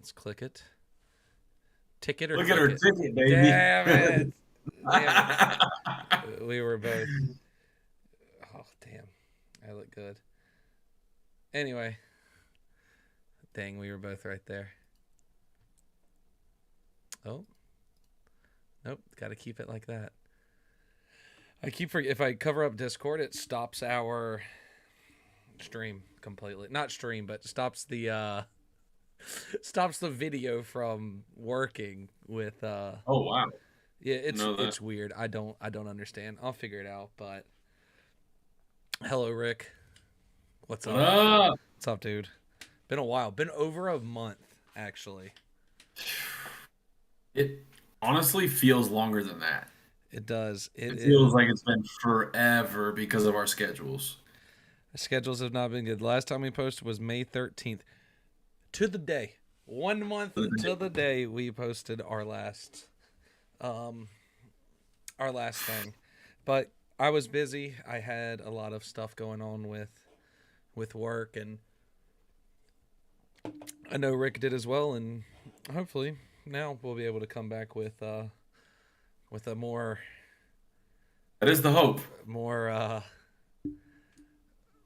Let's click it. Ticket or Look at click her it. ticket, baby. Damn it. Damn it. We were both. Oh, damn. I look good. Anyway. Dang, we were both right there. Oh. Nope. Got to keep it like that. If I cover up Discord, it stops our stream completely. Not stream, but stops the stops the video from working with Oh wow. yeah, Know that. it's weird. I don't understand. I'll figure it out, but hello Rick. What's What up? up? What's up, dude? Been a while. Been over a month actually. It honestly feels longer than that. It does. It It is. feels like it's been forever because of our schedules. Schedules have not been good. The last time we posted was May 13th. To the day. 1 month to the day we posted um our last thing. But I was busy. I had a lot of stuff going on with work, and I know Rick did as well, and hopefully now we'll be able to come back with a That is the hope. more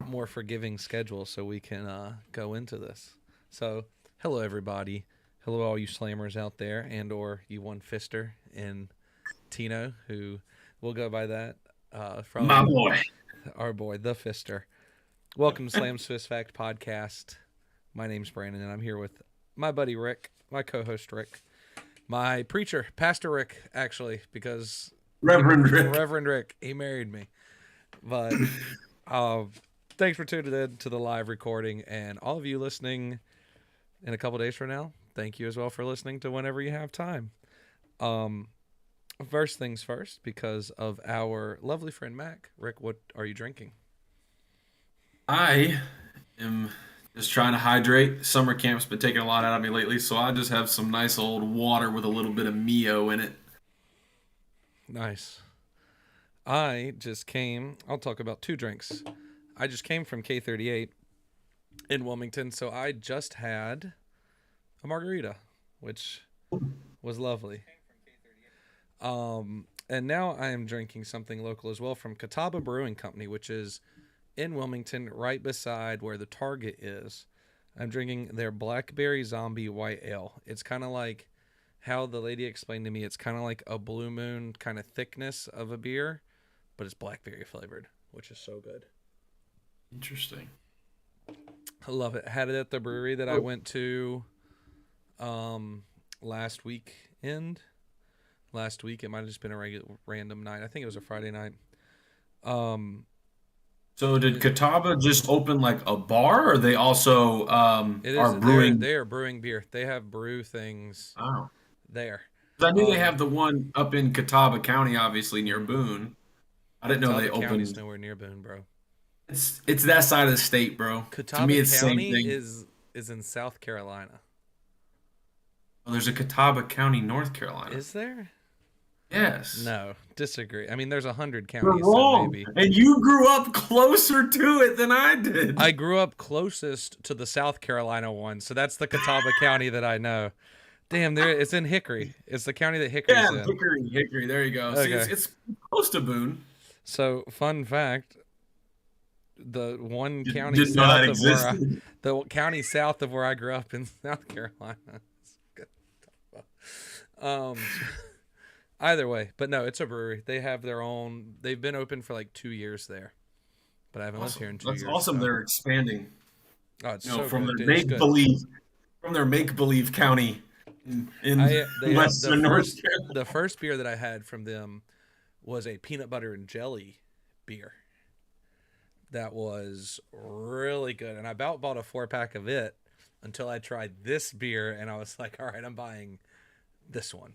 more forgiving schedule so we can go into this. So, hello everybody. Hello all you slammers out there and or you one fister and Tino who will go by that My from boy. our boy the Fister. Welcome to Slam's Fist Fact podcast. My name's Brandon and I'm here with my buddy Rick, my co-host Rick, my preacher, Pastor Rick, actually, because Reverend Rick. Reverend Rick, he married me. But thanks for tuning in to the live recording, and all of you listening in a couple days from now, thank you as well for listening to whenever you have time. First things first, because of our lovely friend Mac. Rick, what are you drinking? I am just trying to hydrate. Summer camp's been taking a lot out of me lately, so I just have some nice old water with a little bit of Mio in it. Nice. I'll talk about two drinks. I just came from K38 in Wilmington, so I just had a margarita, which was lovely. And now I am drinking something local as well from Catawba Brewing Company, which is in Wilmington, right beside where the Target is. I'm drinking their Blackberry Zombie White Ale. It's kind of like how the lady explained to me. It's kind of like a Blue Moon kind of thickness of a beer, but it's blackberry flavored, which is so good. Interesting. I love it. Had it at the brewery that I went to last weekend. Last week, it might have just been a random night. I think it was a Friday night. So did Catawba just open like a bar, or they also It is. are brewing? They are brewing beer. They have brew things Wow. there. 'Cause I knew they Um, have the one up in Catawba County, obviously near Boone. I didn't know they Catawba County's opened. nowhere near Boone, bro. It's that side of the state, bro. To Catawba me, it's the same County thing. is in South Carolina. Oh, there's a Catawba County, North Carolina. Is there? Yes. No, disagree. I mean, there's 100 You're counties, so wrong. maybe. And you grew up closer to it than I did. I grew up closest to the South Carolina one, so that's the Catawba County that I know. Damn, it's in Hickory. It's the county that Hickory's Yeah, in. Hickory, Hickory. There you go. See, Okay. it's close to Boone. So, fun fact: the one county Didn't know that south of existed. the county south of where I grew up in South Carolina. Um, either way, but no, it's a brewery. They have their own. They've been open for like 2 years there, but I haven't lived here in Awesome. 2 That's years. awesome. So. They're expanding. Oh, it's You know, so from good, their dude. It's make good. believe, county in Western North Carolina. The first beer that I had from them was a peanut butter and jelly beer. That was really good, and I about bought a 4-pack of it until I tried this beer, and I was like, "All right, I'm buying this one."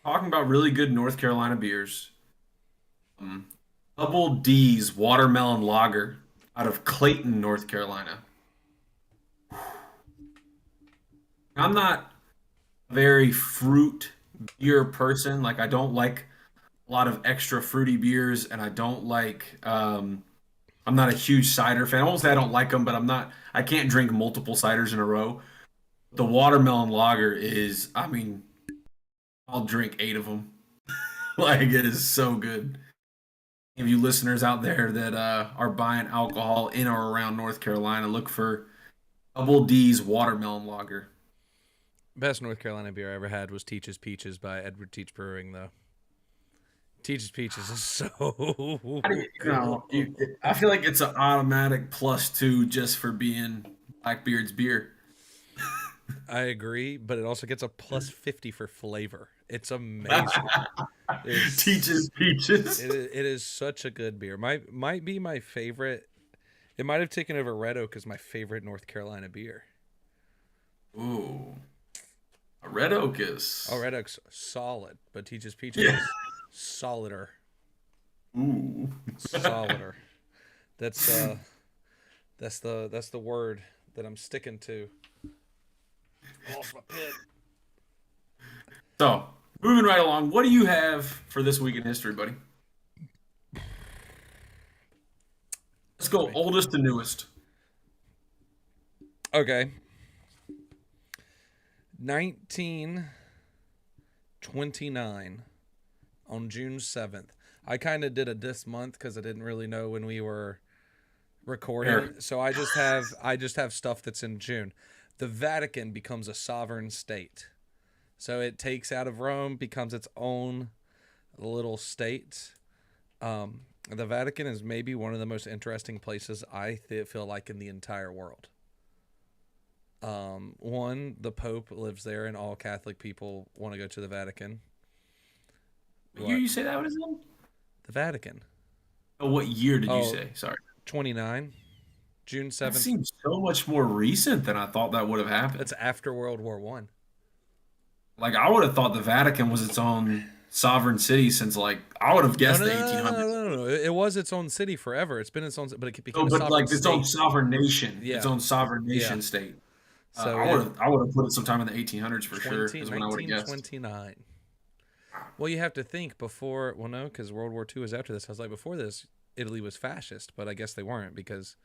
Talking about really good North Carolina beers. Double D's Watermelon Lager out of Clayton, North Carolina. I'm not a very fruit beer person. Like, I don't like a lot of extra fruity beers, and I don't like I'm not a huge cider fan. I won't say I don't like them, but I can't drink multiple ciders in a row. The watermelon lager is, I mean, I'll drink 8 of them. Like it is so good. Any of you listeners out there that are buying alcohol in or around North Carolina, look for Double D's watermelon lager. Best North Carolina beer I ever had was Teach's Peaches by Edward Teach Brewing, though. Teach's Peaches is so How do good. I feel like it's an automatic +2 just for being Blackbeard's beer. I agree, but it also gets a plus 50 for flavor. It's amazing. Teaches It's peaches. it is such a good beer. Might be my favorite. It might have taken over Red Oak as my favorite North Carolina beer. Ooh, a red oak Oh, is. Red Oak's solid, but Teach's Peaches Yeah. is solider, Ooh. solider. That's that's the word that I'm sticking to. Off my pit. So, moving right along, what do you have for this week in history, buddy? Let's Excuse go me. oldest to newest. Okay. 1929 on June 7th. I kind of did a this month because I didn't really know when we were recording. Here. So I just have stuff that's in June. The Vatican becomes a sovereign state. So it takes out of Rome, becomes its own little state. The Vatican is maybe one of the most interesting places feel like in the entire world. One, the Pope lives there, and all Catholic people want to go to the Vatican. What year What? you say that was in? The Vatican. Oh, what year did you Oh, say? Sorry. 29, June That 7th. seems so much more recent than I thought that would have That's happened. after World War One. Like I would have thought the Vatican was its own sovereign city since like I would have Oh guessed no the no no no 1800s. no no! No. It was its own city forever. It's been its own, but it became No, a but sovereign like its own state. sovereign nation, its Yeah, own sovereign yeah. nation state. So it I would have put it sometime in the 1800s for sure. 20 Is when I would have guessed. 1929. Well, you have to think before. Well, no, because World War II was after this. I was like, before this, Italy was fascist, but I guess they weren't because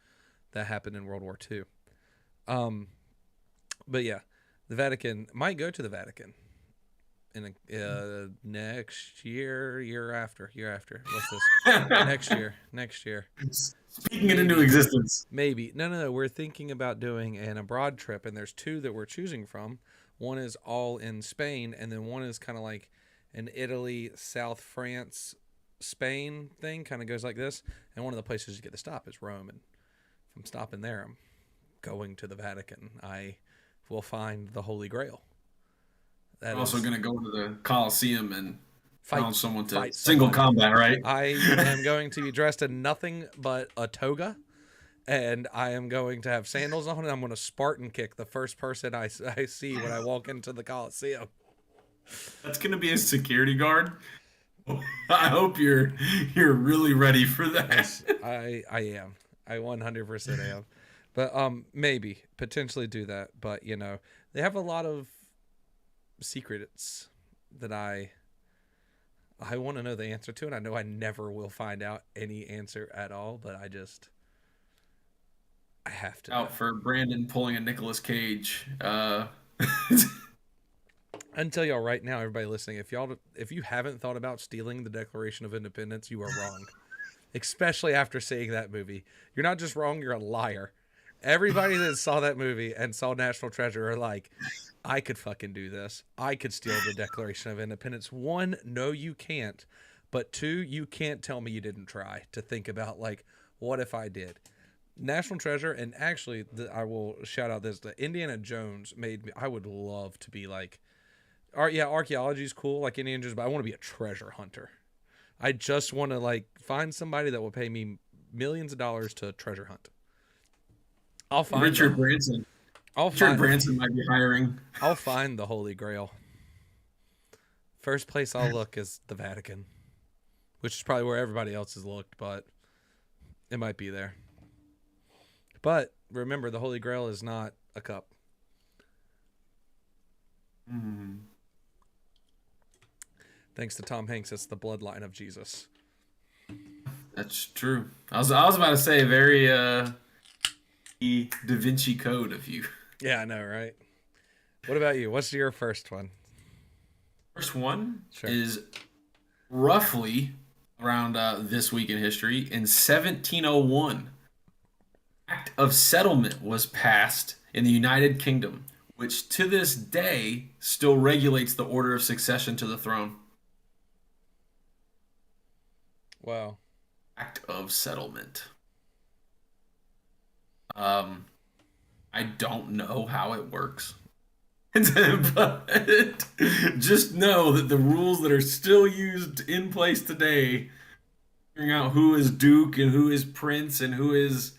that happened in World War II. Um, but yeah, the Vatican might go to the Vatican in next year after. What's this? Next year. Speaking it into Maybe, existence. maybe. No. We're thinking about doing an abroad trip, and there's two that we're choosing from. One is all in Spain, and then one is kind of like an Italy, South France, Spain thing. Kind of goes like this. And one of the places you get to stop is Rome. And if I'm stopping there, I'm going to the Vatican. I will find the Holy Grail. That We're also is going to go to the Coliseum and fight challenge someone to fight single somebody. combat, right? I am going to be dressed in nothing but a toga, and I am going to have sandals on, and I'm going to Spartan kick the first person I see when I walk into the Coliseum. That's going to be a security guard. I hope you're really ready for that. Yes, I am. I 100% am. But maybe potentially do that. But they have a lot of secrets that I want to know the answer to, and I know I never will find out any answer at all. But I have to know. Out for Brandon pulling a Nicolas Cage. I can tell y'all right now, everybody listening, if you haven't thought about stealing the Declaration of Independence, you are wrong. Especially after seeing that movie. You're not just wrong, you're a liar. Everybody that saw that movie and saw National Treasure are like, I could fucking do this. I could steal the Declaration of Independence. One, no, you can't. But two, you can't tell me you didn't try to think about, like, what if I did? National Treasure, and actually, I will shout out this, the Indiana Jones made me, I would love to be like, archaeology is cool, like Indiana Jones, but I want to be a treasure hunter. I just want to like find somebody that will pay me millions of dollars to treasure hunt. I'll find Richard Branson. I'll Richard find Branson might be hiring. I'll find the Holy Grail. First place I'll look is the Vatican, which is probably where everybody else has looked, but it might be there. But remember, the Holy Grail is not a cup. Mm. Thanks to Tom Hanks, it's the bloodline of Jesus. That's true. I was about to say very Da Vinci Code of you. Yeah, I know, right? What about you? What's your first one? First one Sure. is roughly around this week in history. In 1701, Act of Settlement was passed in the United Kingdom, which to this day still regulates the order of succession to the throne. Wow. Act of Settlement. Um, I don't know how it works. But just know that the rules that are still used in place today, figuring out who is Duke and who is Prince and who is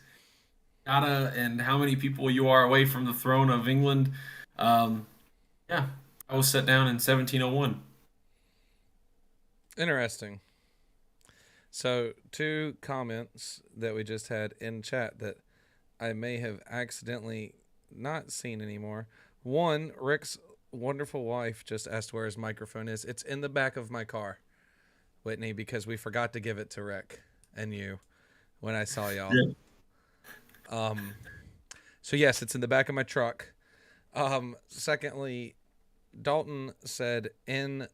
Yada and how many people you are away from the throne of England. Um, yeah, I was set down in 1701. Interesting. So, two comments that we just had in chat that I may have accidentally not seen anymore. One, Rick's wonderful wife just asked where his microphone is. It's in the back of my car, Whitney, because we forgot to give it to Rick and you when I saw y'all. Yeah. Um, so yes, it's in the back of my truck. Secondly, Dalton said in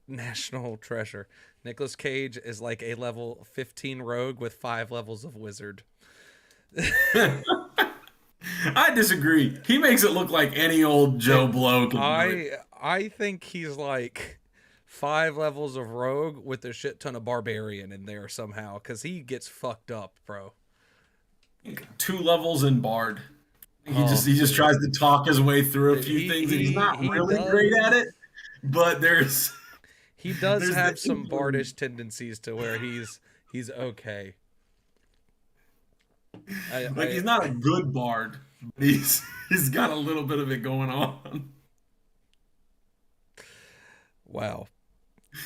National Treasure, Nicolas Cage is like a level 15 rogue with 5 levels of wizard. I disagree. He makes it look like any old Joe It, Blow can do it. I think he's like 5 levels of rogue with a shit ton of barbarian in there somehow because he gets fucked up, bro. 2 levels in Bard. He Oh, just he just dude, tries to talk his way through a few he things, and he's he not he really great at does it. But there's he does there's the have some inkling. bardish tendencies to where he's okay. Like I he's not a good bard, but he's got a little bit of it going on. wow,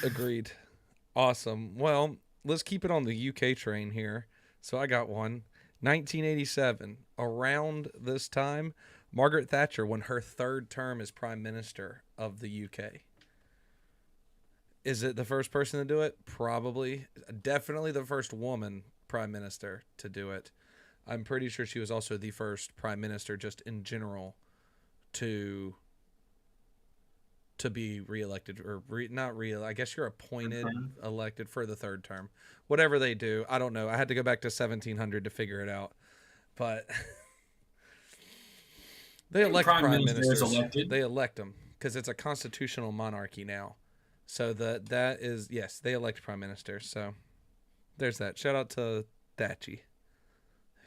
agreed. Awesome. Well, let's keep it on the UK train here. So I got one. 1987. Around this time, Margaret Thatcher won her third term as Prime Minister of the UK. Is it the first person to do it? Probably. Definitely the first woman Prime Minister to do it. I'm pretty sure she was also the first Prime Minister just in general to be reelected or not real. I guess you're appointed, elected for the third term. Whatever they do, I don't know. I had to go back to 1700 to figure it out. But they elect Prime prime Minister is ministers. elected. They elect them because it's a constitutional monarchy now. So that is yes, they elect prime ministers. So there's that. Shout out to Thatchy,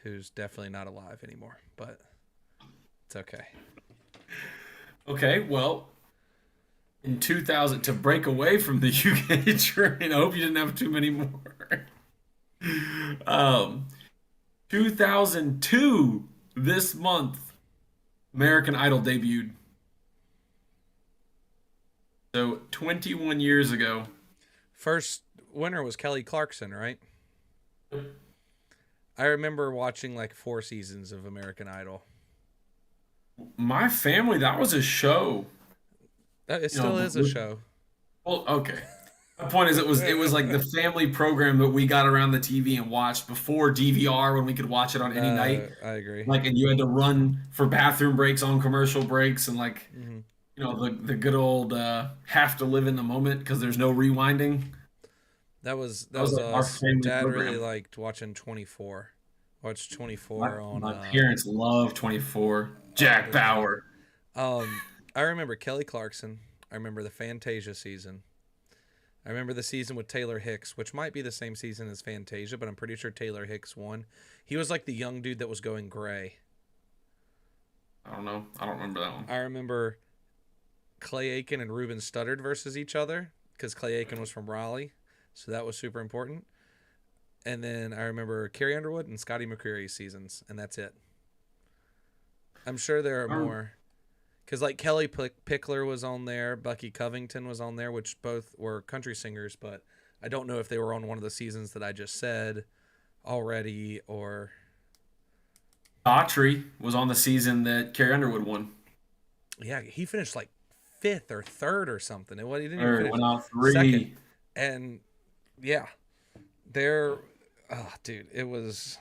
who's definitely not alive anymore, but it's okay. Okay, well, in 2000 to break away from the UK train. I hope you didn't have too many more. Um, 2002 this month, American Idol debuted. So 21 years ago. First winner was Kelly Clarkson, right? I remember watching like 4 seasons of American Idol. My family, that was a show. It You know, still is a show. well, okay. My point is, it was like the family program that we got around the TV and watched before DVR when we could watch it on any night. I agree. Like, and you had to run for bathroom breaks on commercial breaks, and like, Hmm. the good old have to live in the moment because there's no rewinding. That That was was like our us. family Dad really program. liked watching 24. Watched My 24 on my parents love 24. Jack the time. Bauer. I remember Kelly Clarkson. I remember the Fantasia season. I remember the season with Taylor Hicks, which might be the same season as Fantasia, but I'm pretty sure Taylor Hicks won. He was like the young dude that was going gray. I don't know. I don't remember that one. I remember Clay Aiken and Ruben Studdard versus each other because Clay Aiken was from Raleigh, so that was super important. And then I remember Carrie Underwood and Scotty McCreery seasons, and that's it. I'm sure there are Um, more. Because like Kelly Pickler was on there, Bucky Covington was on there, which both were country singers, but I don't know if they were on one of the seasons that I just said already or Daughtry was on the season that Carrie Underwood won. yeah, he finished like fifth or third or something. He didn't even Or finish went out second. three. And yeah, They're, oh, dude, it was.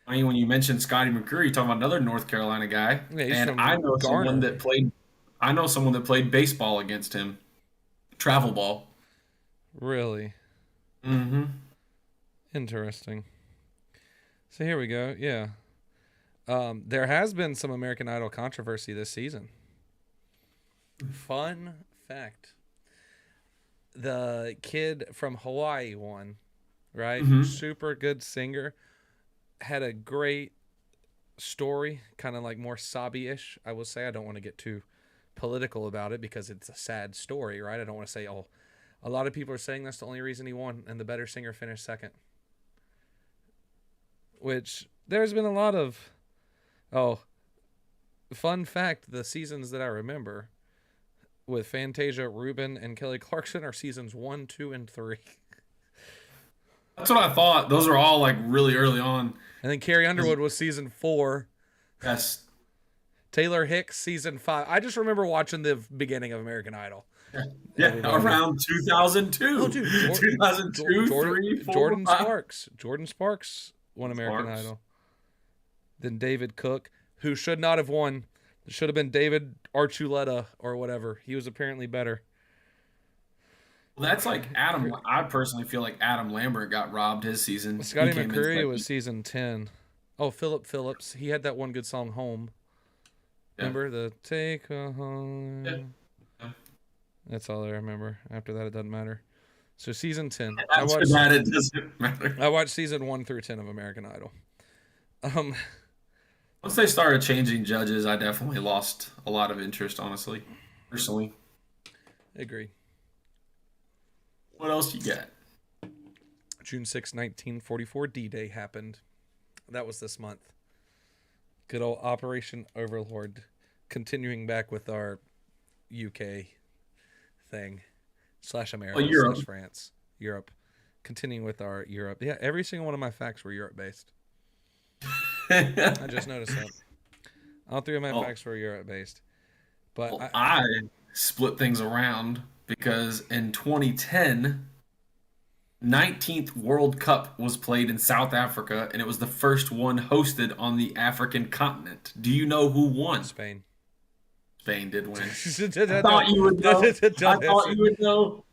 I mean, when you mentioned Scotty McCreery, you're talking about another North Carolina guy, Yeah, he's and I from know someone Garner. that played. I know someone that played baseball against him, travel ball. Really Mm-hmm. interesting. So here we go. Yeah. There has been some American Idol controversy this season. Fun fact: the kid from Hawaii won. Right, Mm-hmm. super good singer. Had a great story, kind of like more sobby-ish. I will say I don't want to get too political about it because it's a sad story, right? I don't want to say, oh, a lot of people are saying that's the only reason he won, and the better singer finished second. Which there's been a lot of, oh, fun fact: the seasons that I remember with Fantasia, Ruben, and Kelly Clarkson are seasons 1, 2, and 3. That's what I thought. Those are all like really early on. And then Carrie Underwood was season 4. Yes. Taylor Hicks season 5. I just remember watching the beginning of American Idol. Yeah, Everybody. around Oh, 2002. dude, 2002, 3, 4, Jordan 5. Sparks. Jordan Sparks won American Sparks. Idol. Then David Cook, who should not have won. It should have been David Archuleta or whatever. He was apparently better. Well, that's like Adam. I personally feel like Adam Lambert got robbed his season. He Scotty came in McCreery was second. season 10. Oh, Philip Phillips. He had that one good song, Home. Yeah. Remember the Take a Yeah. Home? That's all I remember. After that, it doesn't matter. So season 10. After that, it doesn't matter. I watched season 1 through 10 of American Idol. Um, Once they started changing judges, I definitely lost a lot of interest, honestly, personally. agree. What else you got? June 6, 1944, D-Day happened. That was this month. Good old Operation Overlord. Continuing back with our UK thing. / America Europe. / France. Europe. Continuing with our Europe. Yeah, every single one of my facts were Europe-based. I just noticed that. All 3 of my Well, facts were Europe-based. But well, I split things around because in 2010, 19th World Cup was played in South Africa, and it was the first one hosted on the African continent. Do you know who won? Spain. Spain did win. I No, thought you would know. I don't thought answer. you would know.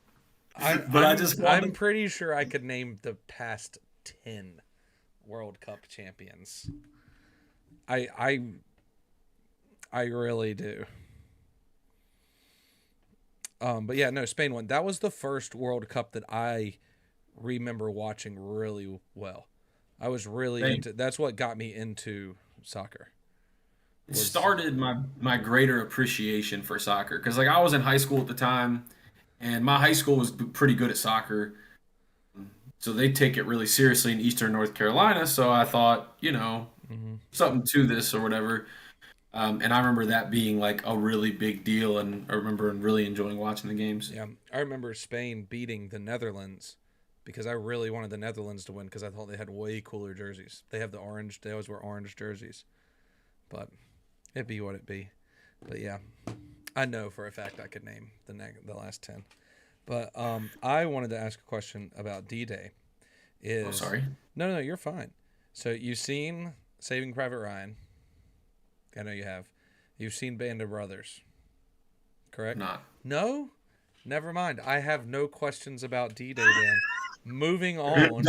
But I just I'm wanted. pretty sure I could name the past 10 World Cup champions. I I I really do. But yeah, no, Spain won. That was the first World Cup that I remember watching really well. I was really Spain. into. That's what got me into soccer. It Was started my greater appreciation for soccer because like I was in high school at the time, and my high school was pretty good at soccer, so they take it really seriously in Eastern North Carolina. So I thought, hmm something to this or whatever. And I remember that being like a really big deal, and I remember really enjoying watching the games. Yeah, I remember Spain beating the Netherlands because I really wanted the Netherlands to win because I thought they had way cooler jerseys. They have the orange. They always wear orange jerseys, but it be what it be. But yeah, I know for a fact I could name the last 10. But I wanted to ask a question about D-Day. Oh, Is sorry. no, you're fine. So you've seen Saving Private Ryan. I know you have. You've seen Band of Brothers, correct? Not. No? Never mind. I have no questions about D-Day then. Moving on.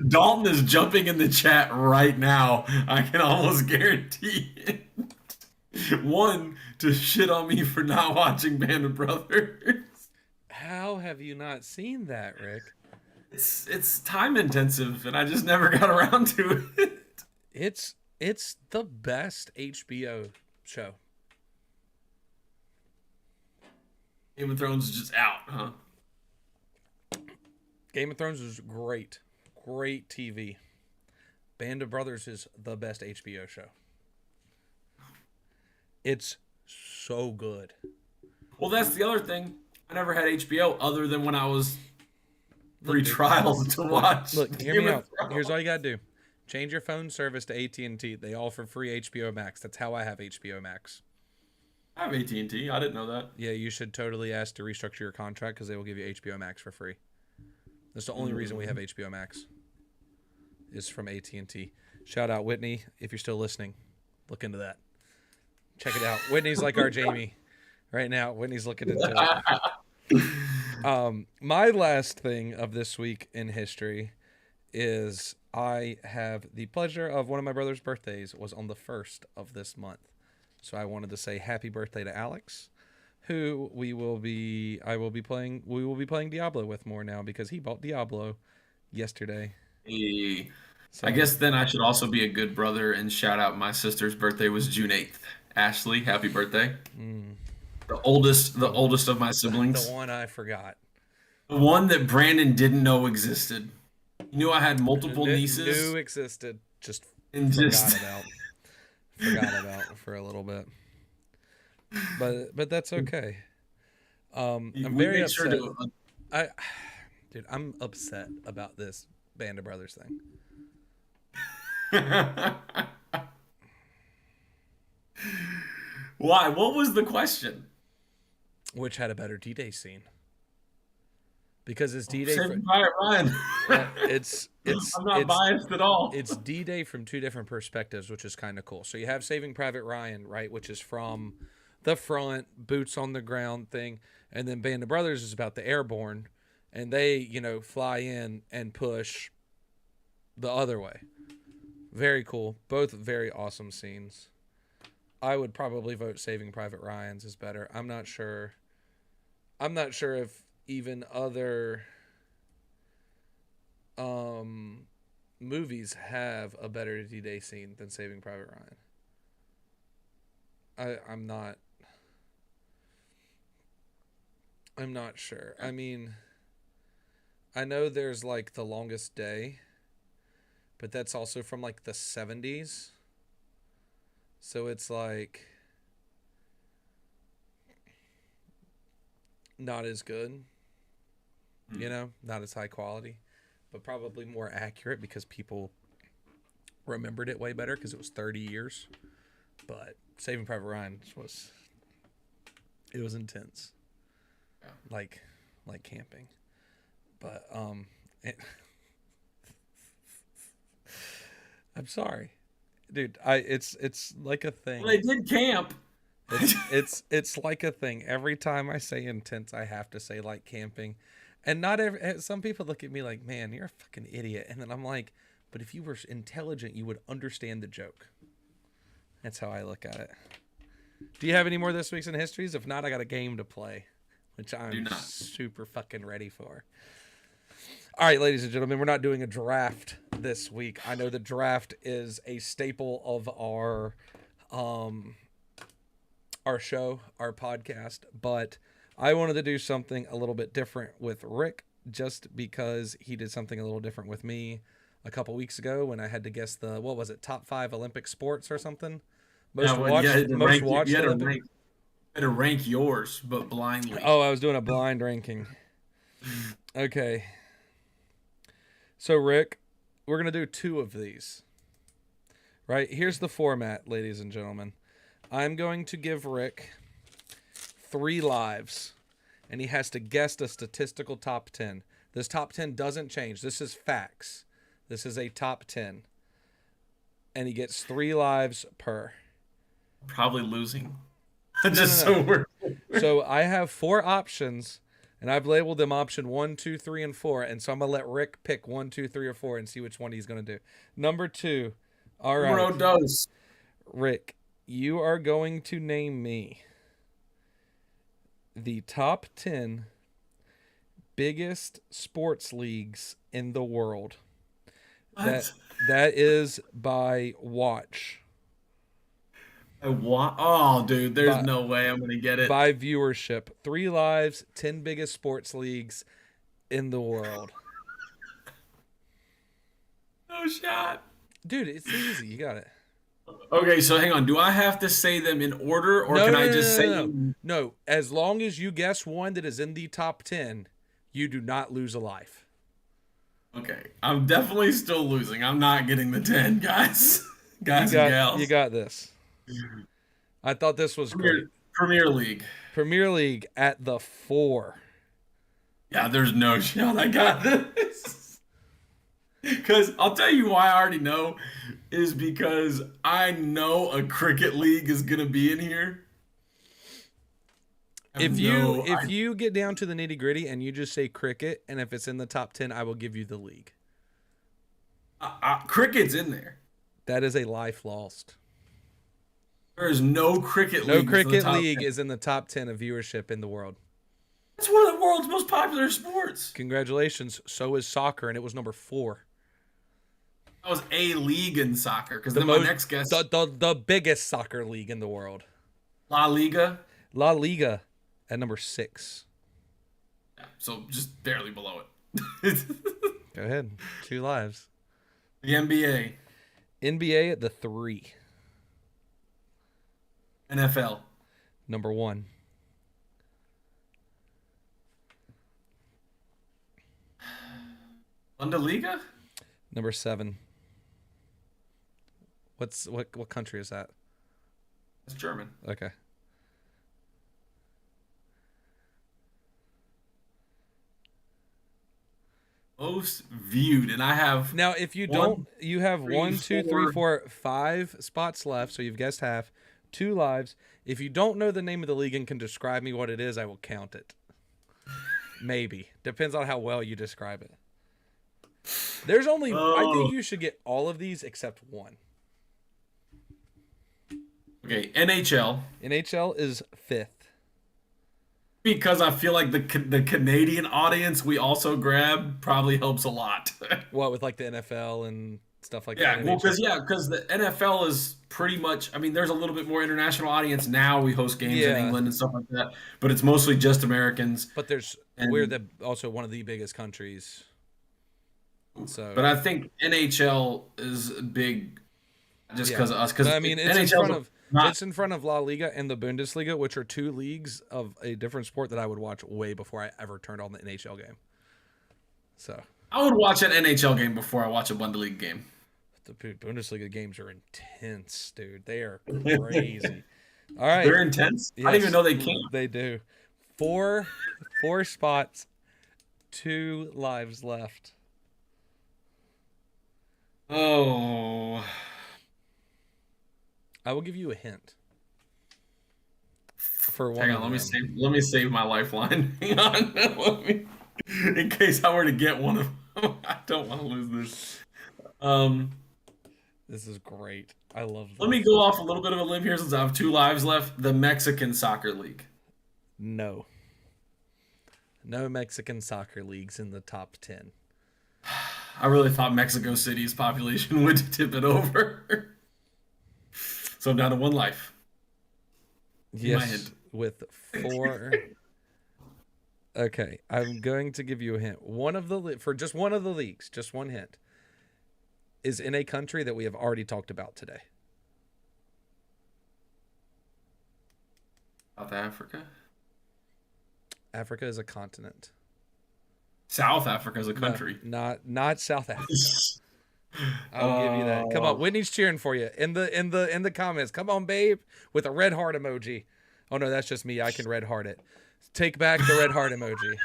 Dalton is jumping in the chat right now. I can almost guarantee it. One, to shit on me for not watching Band of Brothers. How have you not seen that, Rick? It's time intensive, and I just never got around to it. It's the best HBO show. Game of Thrones is just out, huh? Game of Thrones is great. Great TV. Band of Brothers is the best HBO show. It's so good. Well, that's the other thing. I never had HBO other than when I was free Look, dude, trials to watch. Look, hear Game me of out. Thrones. Here's all you gotta do: change your phone service to AT&T. They offer free HBO Max. That's how I have HBO Max. I have AT&T. I didn't know that. Yeah, you should totally ask to restructure your contract because they will give you HBO Max for free. That's the only reason we have HBO Max. Is from AT&T. Shout out Whitney if you're still listening. Look into that. Check it out. Whitney's like our Jamie right now. Whitney's looking into it. My last thing of this week in history is I have the pleasure of one of my brother's birthdays was on the 1st of this month. So I wanted to say happy birthday to Alex, who we will be playing Diablo with more now because he bought Diablo yesterday. Hey, So I guess then I should also be a good brother and shout out my sister's birthday was June 8th. Ashley, happy birthday. The oldest of my the siblings. one I forgot. The one that Brandon didn't know existed. He knew I had multiple nieces Knew existed, just and just forgot about for a little bit. But that's okay. I'm we very made sure upset. to Dude, I'm upset about this Band of Brothers thing. Why? What was the question? Which had a better D-Day scene? Because it's D-Day. Saving Private Ryan. It's I'm not biased at all. It's D-Day from two different perspectives, which is kind of cool. So you have Saving Private Ryan, right, which is from the front, boots on the ground thing, and then Band of Brothers is about the airborne, and they, fly in and push the other way. Very cool. Both very awesome scenes. I would probably vote Saving Private Ryan's is better. I'm not sure if even other movies have a better D-Day scene than Saving Private Ryan. I'm not sure. I mean, I know there's like The Longest Day, but that's also from like the 70s. So it's like not as good, not as high quality, but probably more accurate because people remembered it way better because it was 30 years. But Saving Private Ryan was intense. Yeah. Like camping. But I'm sorry. Dude, it's like a thing. Well, they did camp. It's like a thing. Every time I say intense, I have to say like camping. And not some people look at me like, "Man, you're a fucking idiot." And then I'm like, "But if you were intelligent, you would understand the joke." That's how I look at it. Do you have any more this week's in histories? If not, I got a game to play, which I'm super fucking ready for. All right, ladies and gentlemen, we're not doing a draft this week. I know the draft is a staple of our show, our podcast, but I wanted to do something a little bit different with Rick just because he did something a little different with me a couple weeks ago when I had to guess the, what was it, top 5 Olympic sports or something? You had to rank yours, but blindly. Oh, I was doing a blind ranking. Okay. So, Rick, we're going to do 2 of these. Right? Here's the format, ladies and gentlemen. I'm going to give Rick 3 lives, and he has to guess the statistical top 10. This top 10 doesn't change. This is facts. This is a top 10. And he gets 3 lives per. Probably losing. So I have 4 options, and I've labeled them option 1, 2, 3, and 4. And so I'm going to let Rick pick 1, 2, 3, or 4 and see which one he's going to do. Number 2. All right. Rick, you are going to name me the top 10 biggest sports leagues in the world. What? That is by watch. Oh, dude, there's no way I'm going to get it. By viewership. 3 lives, 10 biggest sports leagues in the world. No shot. Dude, it's easy. You got it. Okay, so hang on. Do I have to say them in order, or can I just say them? No, as long as you guess one that is in the top 10, you do not lose a life. Okay, I'm definitely still losing. I'm not getting the 10, guys. Guys and gals. You got this. I thought this was great. Premier League. Premier League at the 4. Yeah, there's no shot I got this. Because I'll tell you why I already know is because I know a cricket league is gonna be in here. I have If you no, if you get down to the nitty gritty and you just say cricket, and if it's in the top 10, I will give you the league. cricket's in there. That is a life lost. There is no cricket No league that's in the cricket top league 10. is in the top 10 of viewership in the world. It's one of the world's most popular sports. Congratulations. So is soccer, and it was number 4. That was a league in soccer. Because The then my most, next guess, the biggest soccer league in the world. La Liga. La Liga at number 6. Yeah, so just barely below it. Go ahead. 2 lives. The NBA, NBA at the 3. NFL, Number 1. Bundesliga. Number 7. What country is that? That's German. Okay. Most viewed, and I have Now, if you one, don't, you have three, 1, 2, 3, four. 4, 5 spots left. So you've guessed half. 2 lives. If you don't know the name of the league and can describe me what it is, I will count it. Maybe. Depends on how well you describe it. There's only, I Oh. think you should get all of these except one. Okay, NHL. NHL is 5th. Because I feel like the Canadian audience we also grab probably helps a lot. What, with like the NFL and stuff like Yeah, that? well, NHL? because the NFL is pretty much. I mean, there's a little bit more international audience now. We host games in Yeah. England and stuff like that, but it's mostly just Americans. But And we're also one of the biggest countries. So, but I think NHL is big, just yeah. because of us. Because I mean, it's NHL not. in front of La Liga and the Bundesliga, which are 2 leagues of a different sport that I would watch way before I ever turned on the NHL game. So, I would watch an NHL game before I watch a Bundesliga game. the Bundesliga games are intense, dude. They are crazy. All right. They're intense. I didn't even know they came. They do. 4 spots, 2 lives left. Oh, I will give you a hint. For one hang of on. them. Let me save my lifeline. Hang on. In case I were to get one of them, I don't want to lose this. This is great. I love this. Let me go off a little bit of a limb here since I have 2 lives left. The Mexican Soccer League. No. No Mexican soccer leagues in the top 10. I really thought Mexico City's population would tip it over. So I'm down to 1 life. Yes, hint. with 4. Okay, I'm going to give you a hint. For just one of the leagues, just one hint, is in a country that we have already talked about today. South Africa. Africa is a continent. South Africa is a country. No, not South Africa. I'll give you that. Come on, Whitney's cheering for you in the comments. Come on, babe, with a red heart emoji. Oh no, that's just me. I can red heart it. Take back the red heart emoji.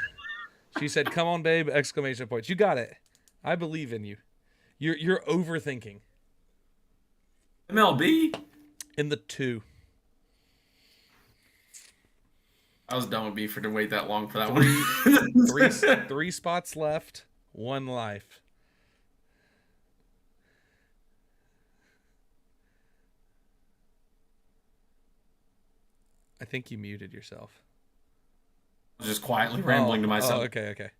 She said, "Come on, babe!" Exclamation points. You got it. I believe in you. You're overthinking. MLB. In the 2. I was done with me for to wait that long for that one. 3 spots left. 1 life. I think you muted yourself. I was just quietly rambling to myself. Oh, okay.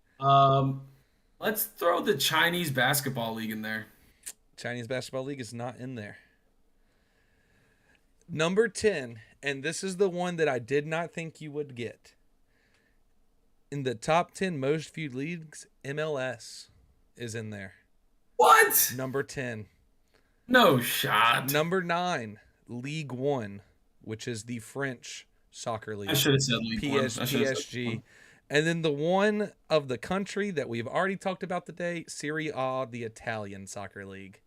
Let's throw the Chinese Basketball League in there. Chinese Basketball League is not in there. Number 10, and this is the one that I did not think you would get. In the top 10 most viewed leagues, MLS is in there. What? Number 10. No shot. Number 9, League One, which is the French soccer league. I should have said League One. PSG. And then the one of the country that we've already talked about today, Serie A, the Italian soccer league.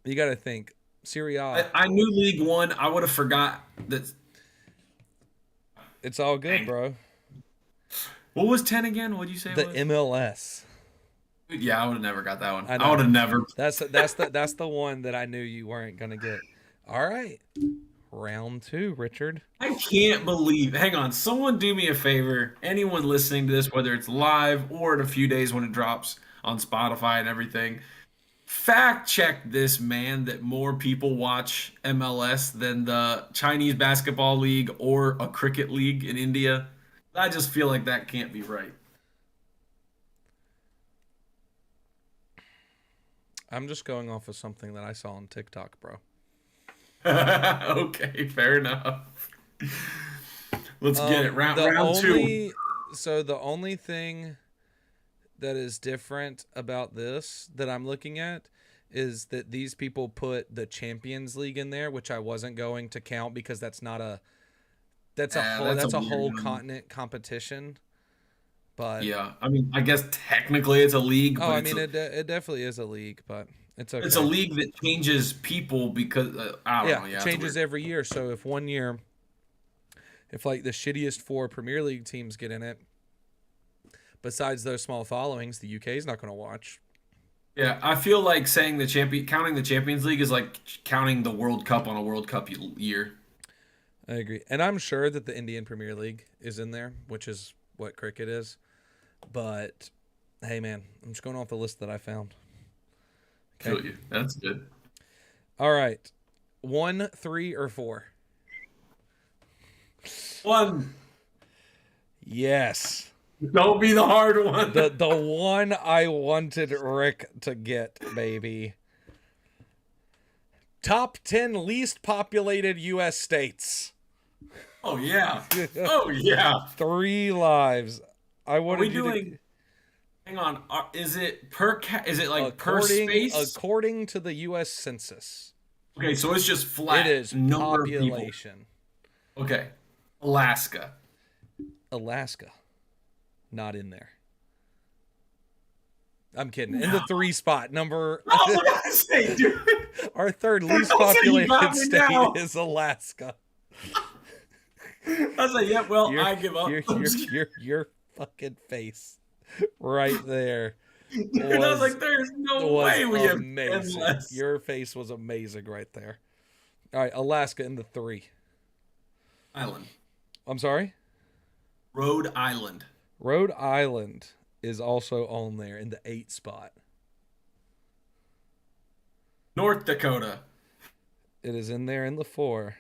You got to think. Serie A. I knew League One. I would have forgot that. It's all good, bro. What was 10 again? What did you say? The MLS. Yeah, I would have never got that one. I I would know. have never. That's the one that I knew you weren't gonna get. All right, round two, Richard. I can't believe. Hang on, someone do me a favor. Anyone listening to this, whether it's live or in a few days when it drops on Spotify and everything, fact check this, man, that more people watch MLS than the Chinese basketball league or a cricket league in India. I just feel like that can't be right. I'm just going off of something that I saw on TikTok, bro. Okay, fair enough. Let's get it. The Round two. only so the only thing that is different about this that I'm looking at is that these people put the Champions League in there, which I wasn't going to count because that's a weird whole one. continent competition. But Yeah, I mean, I guess technically it's a league, oh, but I mean it definitely is a league, but it's it's a okay. league that changes people because I don't Yeah, know. it Yeah, it's changes weird. every year. So if one year, if like the shittiest four Premier League teams get in it, besides those small followings, the UK is not going to watch. Yeah, I feel like saying counting the Champions League is like counting the World Cup on a World Cup year. I agree, and I'm sure that the Indian Premier League is in there, which is what cricket is. But hey, man, I'm just going off the list that I found. Okay. Feel you. That's good. All right. 1, 3, or 4? One. Yes. Don't be the hard one. The one I wanted Rick to get, baby. Top 10 least populated U.S. states. Oh yeah. Oh yeah. 3 lives. I Are we wanted you to. doing? Hang on. Is it Is it like per According space? according to the U.S. Census, Okay, so it's just it flat is number of people. population. Okay. Alaska. Alaska, not in there. I'm kidding. In the No. 3 spot, number I was gonna say, dude. our third I least was say you got populated me state now. is Alaska. I was like, yeah, well, Your I give up. your your your fucking face right there And I was was like, there's no was way we have 10 amazing. less. Your face was amazing right there. All right, Alaska in the 3. Island. I'm sorry. Rhode Island. Rhode Island is also on there in the 8 spot. North Dakota. It is in there in the 4.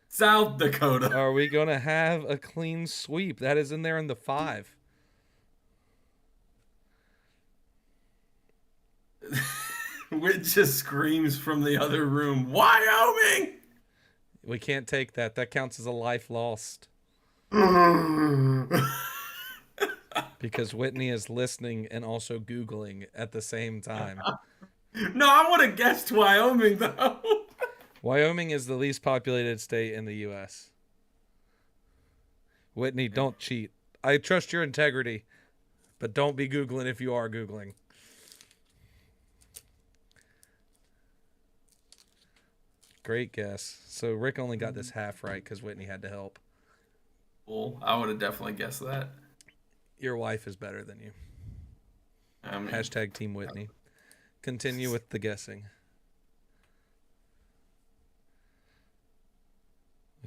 South Dakota. Are we gonna have a clean sweep? That is in there in the 5. Which just screams from the other room, Wyoming! We can't take that. That counts as a life lost No, because Whitney is listening and also Googling at the same time. I would have guessed Wyoming, though. Wyoming is the least populated state in the U.S. Whitney, don't cheat. I trust your integrity, but don't be Googling if you are Googling. Great guess. So Rick only got this half right because Whitney had to help. Well, I would have definitely guessed that. Your wife is better than you. I mean, Hashtag Team Whitney. Continue with the guessing.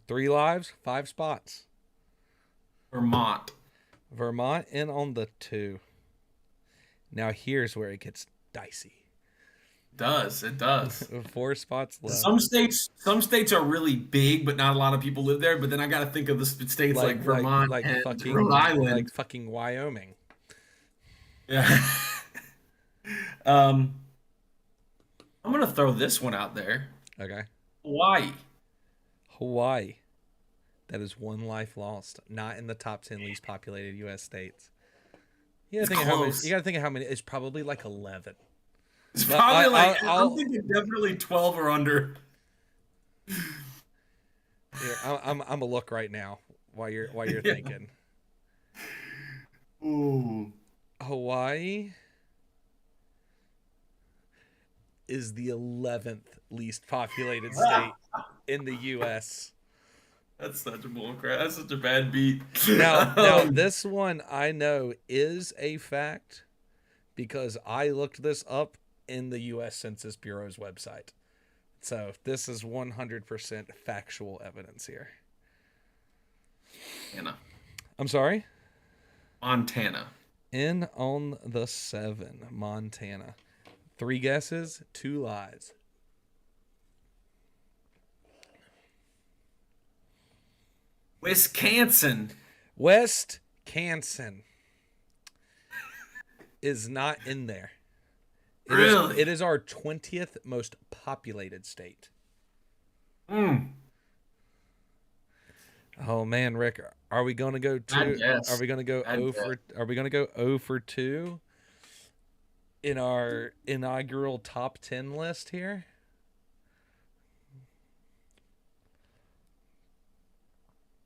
3 lives, 5 spots. Vermont. Vermont in on the 2. Now here's where it gets dicey. It does. 4 spots left. Some states are really big, but not a lot of people live there. But then I got to think of the states like Vermont and Rhode Island. like fucking Wyoming. Yeah. I'm gonna throw this one out there. Okay. Hawaii. Hawaii. That is 1 life lost. Not in the top 10 least populated U.S. states. You gotta It's think of how many. close. You gotta think of how many. It's probably like 11. It's But probably I'll I'm thinking definitely 12 or under. here, I'm a look right now while you're Yeah. thinking. Ooh. Hawaii is the 11th least populated state in the U.S. That's such a bullcrap. That's such a bad beat. Now this one I know is a fact because I looked this up in the U.S. Census Bureau's website. So this is 100% factual evidence here. Montana. I'm sorry? Montana. In on the 7, Montana. 3 guesses, 2 lies. Wisconsin. Wisconsin is not in there. Really? It is our 20th most populated state. Mm. Oh man, Rick, are we going to go two? Are we going to go Are we going to go 0 for 2 in our inaugural top 10 list here?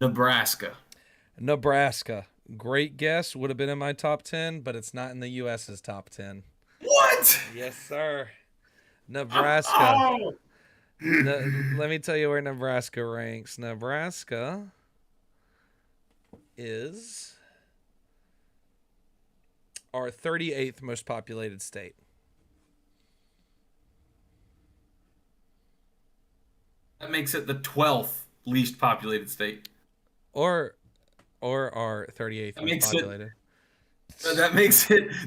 Nebraska. Great guess. Would have been in my top 10, but it's not in the U.S.'s top 10. What? Yes, sir. Nebraska. Oh. Let me tell you where Nebraska ranks. Nebraska is our 38th most populated state. That makes it the 12th least populated state. Or our 38th That most makes populated.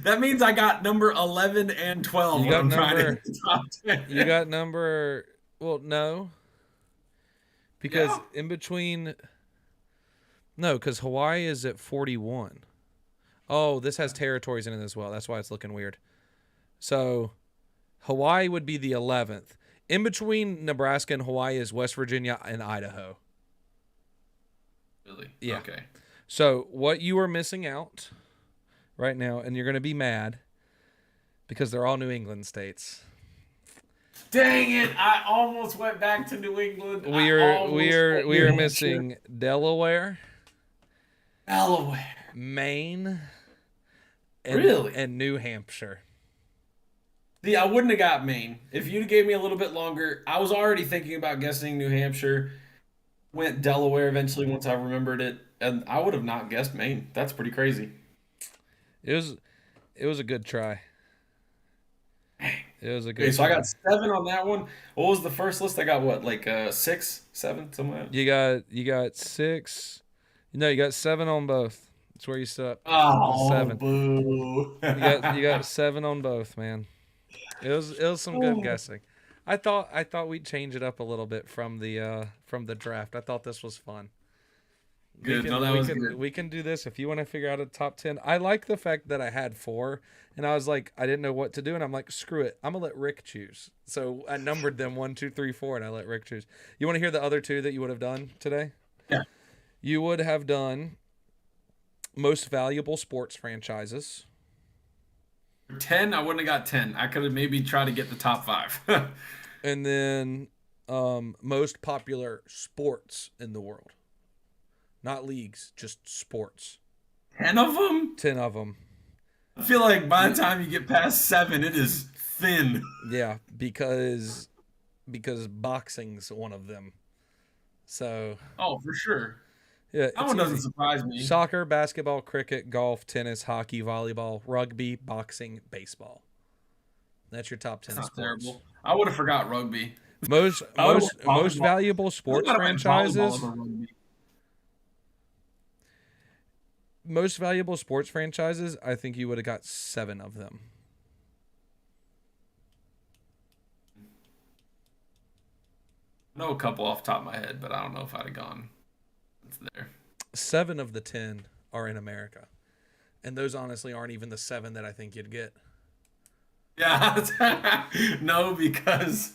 That means I got number 11 and 12 You when got I'm trying to number- hit the top 10. You got number, well, no. Because Yeah. in between, no, because Hawaii is at 41. Oh, this has territories in it as well. That's why it's looking weird. So Hawaii would be the 11th. In between Nebraska and Hawaii is West Virginia and Idaho. Really? Yeah. Okay. So what you are missing out right now, and you're going to be mad because they're all New England states. Dang it! I almost went back to New England. We are missing Delaware, Maine, and New Hampshire. See, I wouldn't have got Maine. If you'd gave me a little bit longer, I was already thinking about guessing New Hampshire. Went Delaware eventually once I remembered it, and I would have not guessed Maine. That's pretty crazy. It was a good try. It was a good. Okay, so I try. got 7 on that one. What was the first list? I got what, like 6, 7, something like that? You got 6. No, you got 7 on both. That's where you stop. Oh, 7. boo! You got 7 on both, man. It was some good guessing. I thought we'd change it up a little bit from the draft. I thought this was fun. Good. Good. We can do this if you want to figure out a top 10. I like the fact that I had 4, and I was like, I didn't know what to do, and I'm like, screw it, I'm gonna let Rick choose. So I numbered them 1, 2, 3, 4, and I let Rick choose. You want to hear the other 2 that you would have done today? Yeah. You would have done most valuable sports franchises. 10, I wouldn't have got 10. I could have maybe tried to get the top 5. And then most popular sports in the world. Not leagues, just sports. 10 of them? 10 of them. I feel like by the time you get past 7, it is thin. Yeah, because boxing's one of them. So. Oh, for sure. Yeah, that one doesn't surprise me. Soccer, basketball, cricket, golf, tennis, hockey, volleyball, rugby, boxing, baseball. That's your top 10 That's sports. not terrible. I would have forgot rugby. Most valuable sports franchises. Most valuable sports franchises, I think you would have got 7 of them. I know a couple off the top of my head, but I don't know if I'd have gone there. 7 of the 10 are in America. And those honestly aren't even the 7 that I think you'd get. Yeah. No, because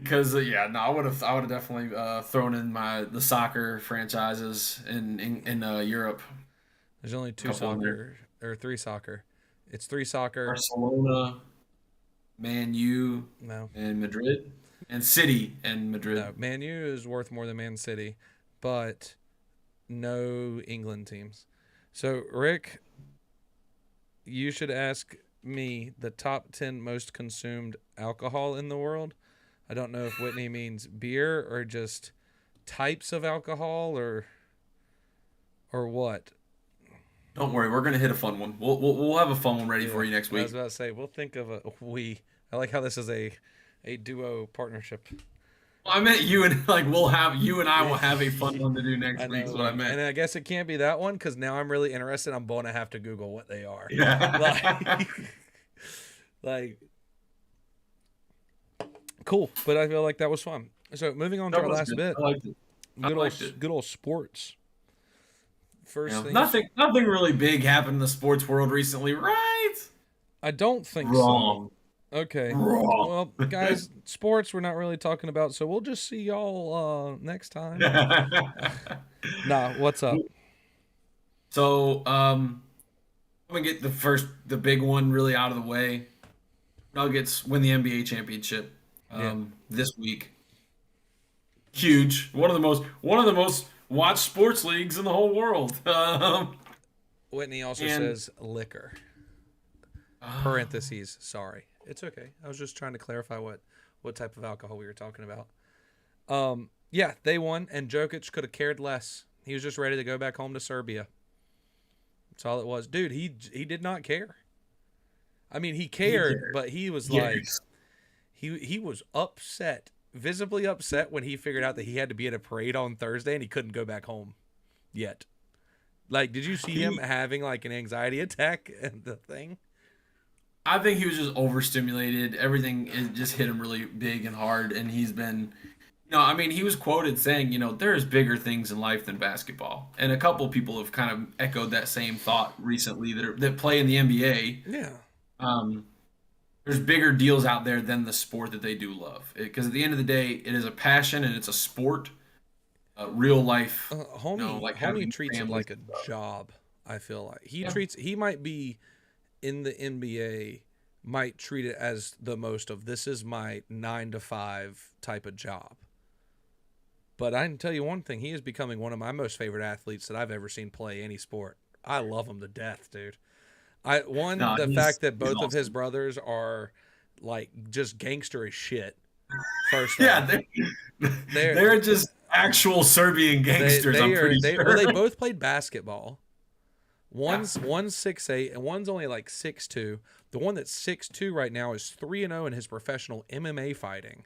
I would have definitely thrown in the soccer franchises in Europe. There's only 2 soccer or 3 soccer. It's 3 soccer. Barcelona, Man U, and Madrid, and City and Madrid. No, Man U is worth more than Man City, but no England teams. So Rick, you should ask me the top 10 most consumed alcohol in the world. I don't know if Whitney means beer or just types of alcohol or what. Don't worry, we're gonna hit a fun one. We'll have a fun one ready Yeah, for you next I was week. about to say we'll think of a we. I like how this is a duo partnership. Well, I meant you and like we'll have you and I will Yeah, have a fun one to do next I week. Is know, what I man. meant. And I guess it can't be that one because now I'm really interested. I'm going to have to Google what they are. Yeah. Like, like cool. But I feel like that was fun. So moving on to That our was last good. bit, I liked it. I liked it. good old sports. First Yeah. things, Nothing really big happened in the sports world recently, right? I don't think so. Wrong. Okay. Wrong. Well, guys, sports we're not really talking about, so we'll just see y'all next time. Nah, what's up? So, I'm gonna get the big one really out of the way. Nuggets win the NBA championship Yeah. this week. Huge. One of the most watched sports leagues in the whole world. Whitney also And says liquor. uh, Parentheses. Sorry. It's okay. I was just trying to clarify what type of alcohol we were talking about. Yeah, they won, and Jokic could have cared less. He was just ready to go back home to Serbia. That's all it was, dude. He did not care. I mean, he he cared, cared. but he was like, Yes. he was upset, visibly upset when he figured out that he had to be at a parade on Thursday and he couldn't go back home yet. Like, did you see him He having like an anxiety attack and the thing? I think he was just overstimulated. Everything just hit him really big and hard, and he's been, I mean, he was quoted saying, there's bigger things in life than basketball, and a couple of people have kind of echoed that same thought recently that play in the NBA. Yeah. Um, there's bigger deals out there than the sport that they do love, because at the end of the day, it is a passion and it's a sport, real life, like Homie having treats it families like a and stuff. job. I feel like Yeah. he might be in the NBA, might treat it as the most of this is my 9 to 5 type of job. But I can tell you one thing: he is becoming one of my most favorite athletes that I've ever seen play any sport. I love him to death, dude. No, The fact that he's both of his awesome. brothers are like just gangster as shit. First Yeah, off, they're they're just actual Serbian gangsters. I'm pretty well, sure. they both played basketball. Yeah. One's 6'8" and one's only like 6'2". The one that's 6'2" right now is 3-0 in his professional MMA fighting.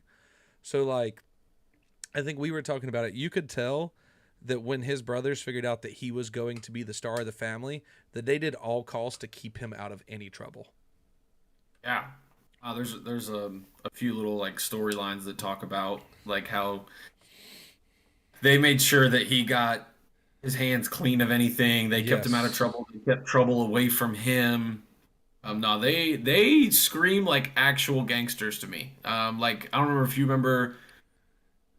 So like, I think we were talking about it. You could tell that when his brothers figured out that he was going to be the star of the family, that they did all calls to keep him out of any trouble. Yeah. There's a few little like storylines that talk about like how they made sure that he got his hands clean of anything. They kept him out of Yes. trouble. They kept trouble away from him. No, they scream like actual gangsters to me. Like I don't remember if you remember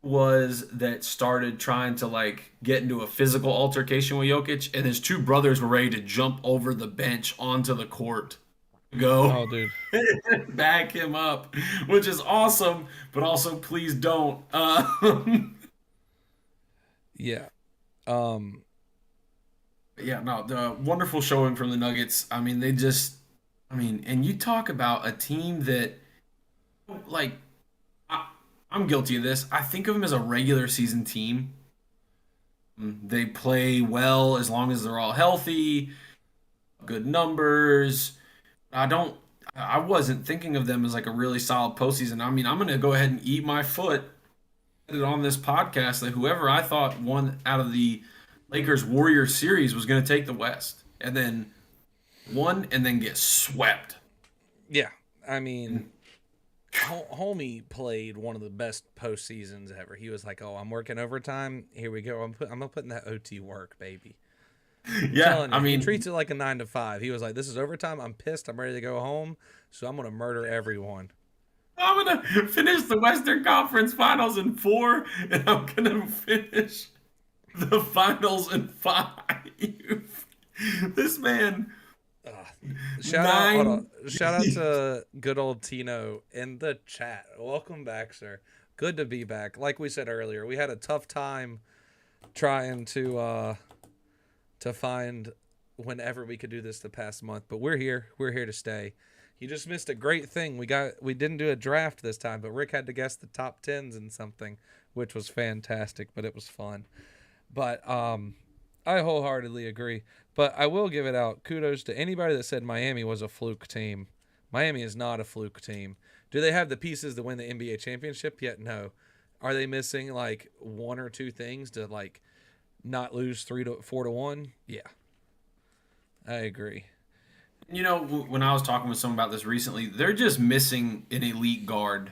was that started trying to like get into a physical altercation with Jokic, and his two brothers were ready to jump over the bench onto the court to go Oh, dude. back him up, which is awesome, but also please don't. Yeah. Um. Yeah, no, the wonderful showing from the Nuggets. I mean, and you talk about a team that, like, I, I'm guilty of this. I think of them as a regular season team. They play well as long as they're all healthy, good numbers. I don't, I wasn't thinking of them as like a really solid postseason. I mean, I'm going to go ahead and eat my foot on this podcast that whoever I thought won out of the Lakers Warriors series was going to take the West, and then won and then get swept. Yeah. I mean, And Homie played one of the best postseasons ever. He was like, "Oh, I'm working overtime. Here we go. I'm gonna put in that OT work, baby." yeah, Telling I you, he mean, treats it like a 9 to 5. He was like, "This is overtime. I'm pissed. I'm ready to go home. So I'm gonna murder everyone." I'm going to finish the Western Conference Finals in 4, and I'm going to finish the finals in 5. This man, Shout out, hold on. nine. Shout out to good old Tino in the chat. Welcome back, sir. Good to be back. Like we said earlier, we had a tough time trying to find whenever we could do this the past month, but we're here. We're here to stay. You just missed a great thing. We didn't do a draft this time, but Rick had to guess the top tens and something, which was fantastic, but it was fun. But I wholeheartedly agree. But I will give it out. Kudos to anybody that said Miami was a fluke team. Miami is not a fluke team. Do they have the pieces to win the NBA championship yet? No. Are they missing like one or two things to like not lose 4-1? Yeah, I agree. You know, when I was talking with someone about this recently, they're just missing an elite guard.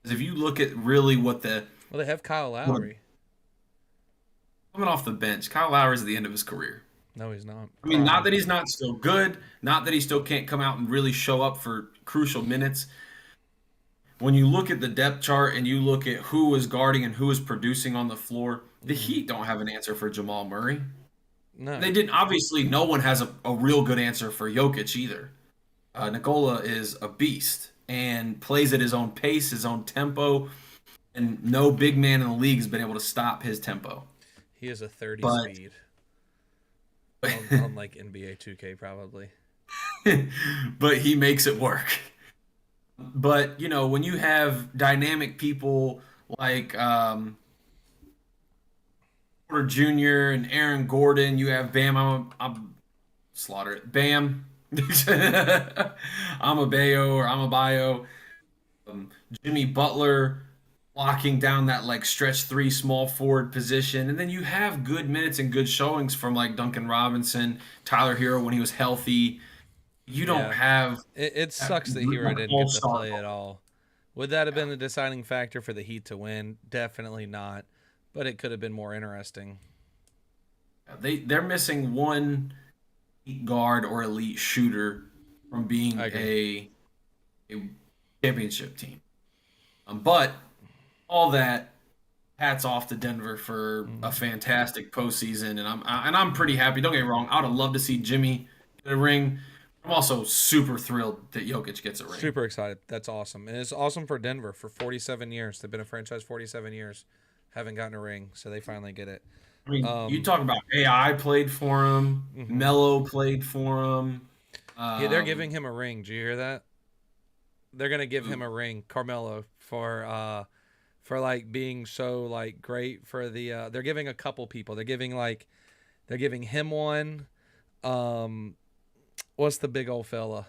'Cause if you look at really what the Well, they have Kyle what, Lowry. coming off the bench, Kyle Lowry's at the end of his career. No, he's not. I mean, not Prime. that he's not still good, not that he still can't come out and really show up for crucial minutes. When you look at the depth chart and you look at who is guarding and who is producing on the floor, the Heat don't have an answer for Jamal Murray. No. They didn't. Obviously, no one has a real good answer for Jokic either. Nikola is a beast and plays at his own pace, his own tempo, and no big man in the league has been able to stop his tempo. He is a 30 But speed. On like NBA 2K probably. but he makes it work. But you know, when you have dynamic people like Porter Jr. and Aaron Gordon, you have Bam. I'm slaughter it. Bam. I'm a Bayo or I'm a Bio. Jimmy Butler locking down that like stretch three small forward position, and then you have good minutes and good showings from like Duncan Robinson, Tyler Hero when he was healthy. You don't Yeah. have It that sucks that Hero didn't get to all-star. play at all. Would that have been the deciding factor for the Heat to win? Definitely not. But it could have been more interesting. They're missing one elite guard or elite shooter from being I agree. a championship team. But all that, hats off to Denver for a Hmm. fantastic postseason, and I'm pretty happy. Don't get me wrong, I would have loved to see Jimmy get a ring. I'm also super thrilled that Jokic gets a ring. Super excited. That's awesome. And it's awesome for Denver for 47 years. They've been a franchise 47 years. Haven't gotten a ring, so they finally get it. I mean, you Um, talk about AI played for him, mhm. Melo played for him. Yeah, they're Um, giving him a ring. Did you hear that? They're gonna give him a ring, Carmelo, for like being so like great for the they're giving a couple people. They're giving him one. Um what's the big old fella?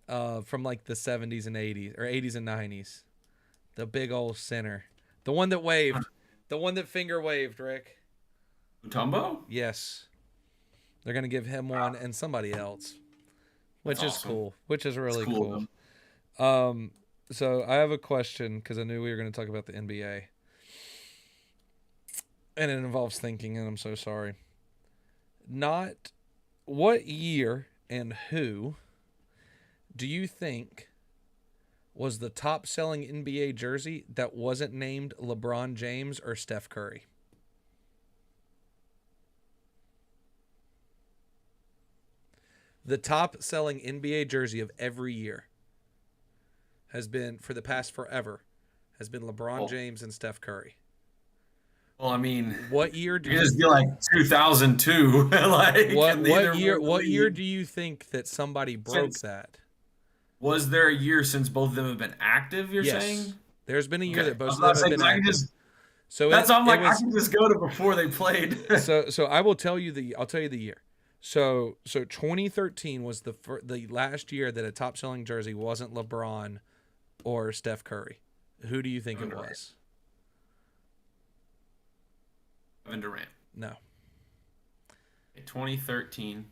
From like the 70s and 80s or 80s and 90s. The big old center. The one that waved. The one that finger waved, Rick. Mutombo? Yes. They're gonna give him one and somebody else. That's Which is awesome. cool. Which is That's really cool of cool. them. Um, so I have a question because I knew we were going to talk about the NBA, and it involves thinking, and I'm so sorry. Not what year and who do you think was the top selling NBA jersey that wasn't named LeBron James or Steph Curry? The top selling NBA jersey of every year has been for the past forever has been LeBron Well, James and Steph Curry. well, I mean, What year do it could you just be like 2002, like, and neither were in the what year league. do you think that somebody broke Since that? was there a year since both of them have been active? You're Yes. saying? There's been a year Okay, that I both was of about them to have say been 'cause I can active. just. So That's I'm it like I was can just go to before they played. so I will tell you I'll tell you the year. So 2013 was the last year that a top selling jersey wasn't LeBron or Steph Curry. Who do you think Kevin it Durant. was? Kevin Durant. No. Okay, 2013.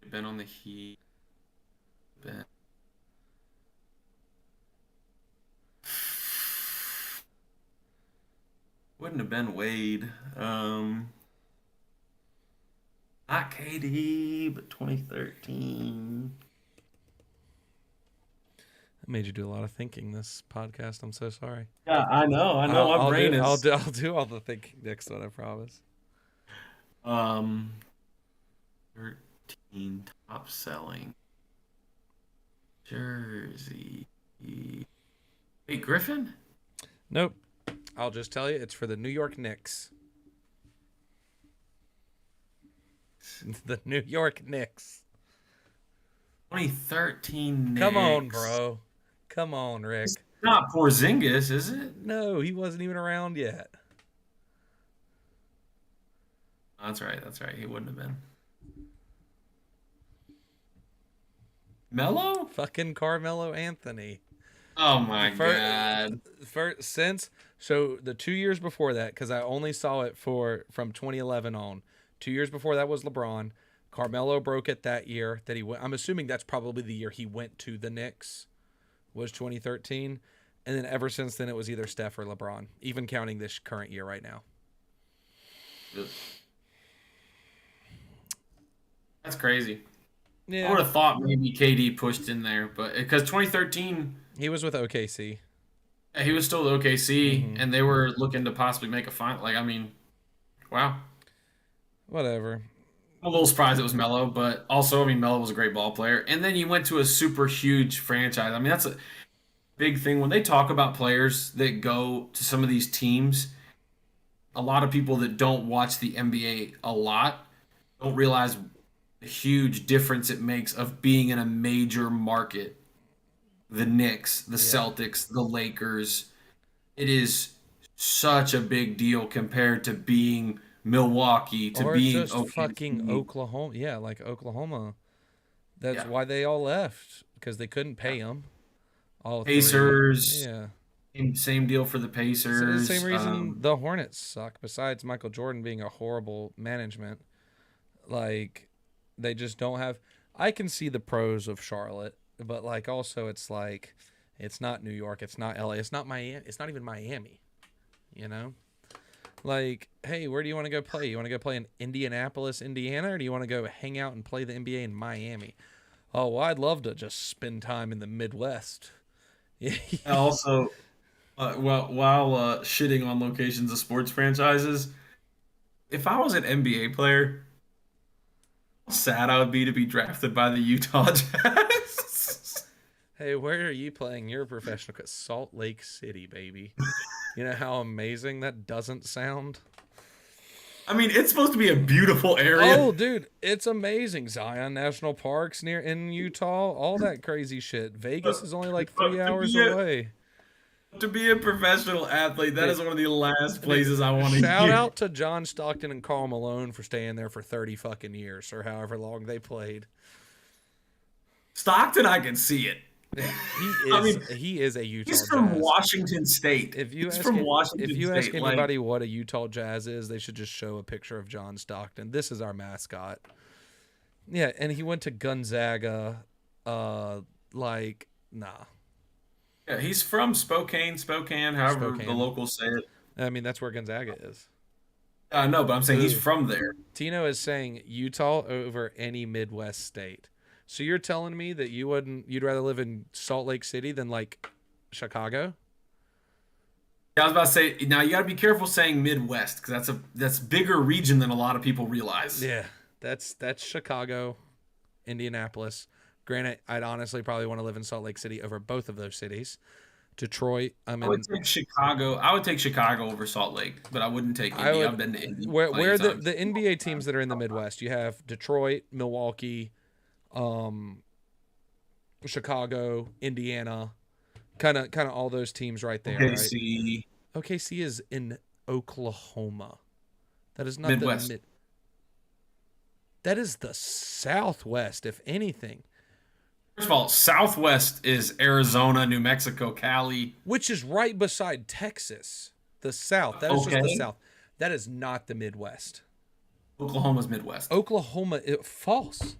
Been on the Heat. Been. Wouldn't have been Wade. Not KD, but 2013. I made you do a lot of thinking this podcast. I'm so sorry. Yeah, I know. I know. My I'll do brain is. I'll do all the thinking next one, I promise. Um, 13 top selling jersey. Wait, Griffin? Nope. I'll just tell you, it's for the New York Knicks. The New York Knicks. 2013 Come on, Knicks. bro. Come on, Rick. not Porzingis, is it? No, he wasn't even around yet. That's right. That's right. He wouldn't have been. Melo? Fucking Carmelo Anthony. Oh my For, God. since so the 2 years before that, because I only saw it for from 2011 on. 2 years before that was LeBron. Carmelo broke it that year that he went. I'm assuming that's probably the year he went to the Knicks. Was 2013, and then ever since then it was either Steph or LeBron. Even counting this current year right now. That's crazy. I Yeah, would have thought maybe KD pushed in there, but because 2013, he was with OKC. he was still with OKC, Mm-hmm. and they were looking to possibly make a final. Like, I mean, wow. Whatever. I'm a little surprised it was Melo, but also, I mean, Melo was a great ball player. And then you went to a super huge franchise. I mean, that's a big thing. When they talk about players that go to some of these teams, a lot of people that don't watch the NBA a lot don't realize the huge difference it makes of being in a major market. The Knicks, the Yeah. Celtics, the Lakers. It is such a big deal compared to being Milwaukee, to Or being just fucking OKC. Oklahoma. Yeah, like Oklahoma. That's Yeah. why they all left because they couldn't Yeah. pay them. All three. Pacers, Yeah. same deal for the It's the same Pacers. reason the Hornets suck. Besides Michael Jordan being a horrible management, like they just don't have. I can see the pros of Charlotte, but like also it's like it's not New York, it's not LA, it's not Miami, it's not even Miami. You know, like hey, where do you want to go play? You want to go play in Indianapolis, Indiana, or do you want to go hang out and play the NBA in Miami? Oh, well, I'd love to just spend time in the Midwest. Also, while shitting on locations of sports franchises, if I was an NBA player, how sad I would be to be drafted by the Utah Jazz. Hey, where are you playing your professional? Salt Lake City, baby. You know how amazing that doesn't sound? I mean, it's supposed to be a beautiful area. Oh, dude, it's amazing. Zion National Park's near in Utah, all that crazy shit. Vegas But, is only like but 3 hours away. to be a professional athlete, that Dude, is one of the last dude, places I want to shout hear. out to John Stockton and Karl Malone for staying there for 30 fucking years or however long they played. Stockton, I can see it. I mean, He is a Utah he's from Jazz. Washington State. He's from If Washington you ask State. Like, anybody what a Utah Jazz is, they should just show a picture of John Stockton. This is our mascot. Yeah, and he went to Gonzaga. Like nah, yeah, he's from Spokane, however the Spokane. locals say it. I mean that's where Gonzaga is. No, but I'm saying he's Ooh, from there. Tino is saying Utah over any Midwest state. So you're telling me that you'd rather live in Salt Lake City than like Chicago? Yeah, I was about to say. Now you got to be careful saying Midwest because that's bigger region than a lot of people realize. Yeah, that's Chicago, Indianapolis. Granted, I'd honestly probably want to live in Salt Lake City over both of those cities. Detroit, I'm I would in. take Chicago. I would take Chicago over Salt Lake, but I wouldn't take I Indy. would I've been to Indy plenty where of the times. NBA teams that are in the Midwest. You have Detroit, Milwaukee, um, Chicago, Indiana, kind of all those teams right there, Okay, right? see OKC is in Oklahoma. That is not the Midwest. mid. That is the Southwest, if anything, First of all, Southwest is Arizona, New Mexico, Cali. which is right beside Texas. The South. That is just the Okay, South. That is not the Midwest. Oklahoma's Midwest. Oklahoma, false.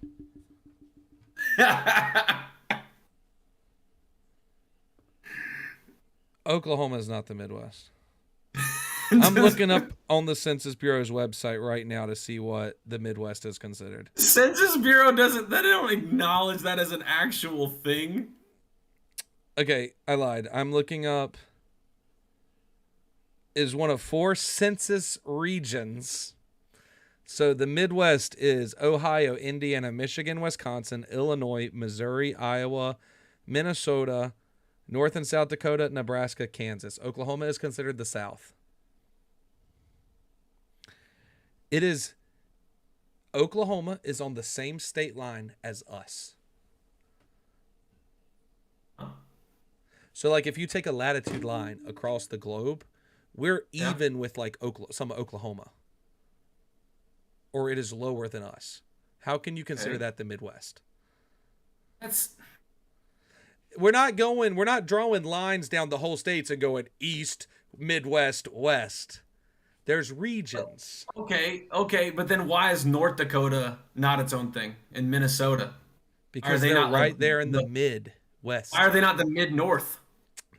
Oklahoma is not the Midwest. I'm looking up on the Census Bureau's website right now to see what the Midwest is considered. Census Bureau doesn't. They don't acknowledge that as an actual thing. Okay, I lied. I'm looking up is one of 4 census regions. So the Midwest is Ohio, Indiana, Michigan, Wisconsin, Illinois, Missouri, Iowa, Minnesota, North and South Dakota, Nebraska, Kansas. Oklahoma is considered the South. It is Oklahoma is on the same state line as us. So like if you take a latitude line across the globe, we're Yeah. even with like some Oklahoma, or it is lower than us. How can you consider Okay. that the Midwest? That's We're not drawing lines down the whole states and going east, Midwest, west. There's regions okay. Okay, but then why is North Dakota not its own thing in Minnesota? Why are because they they're not like right there in the why Midwest. are they not the mid north?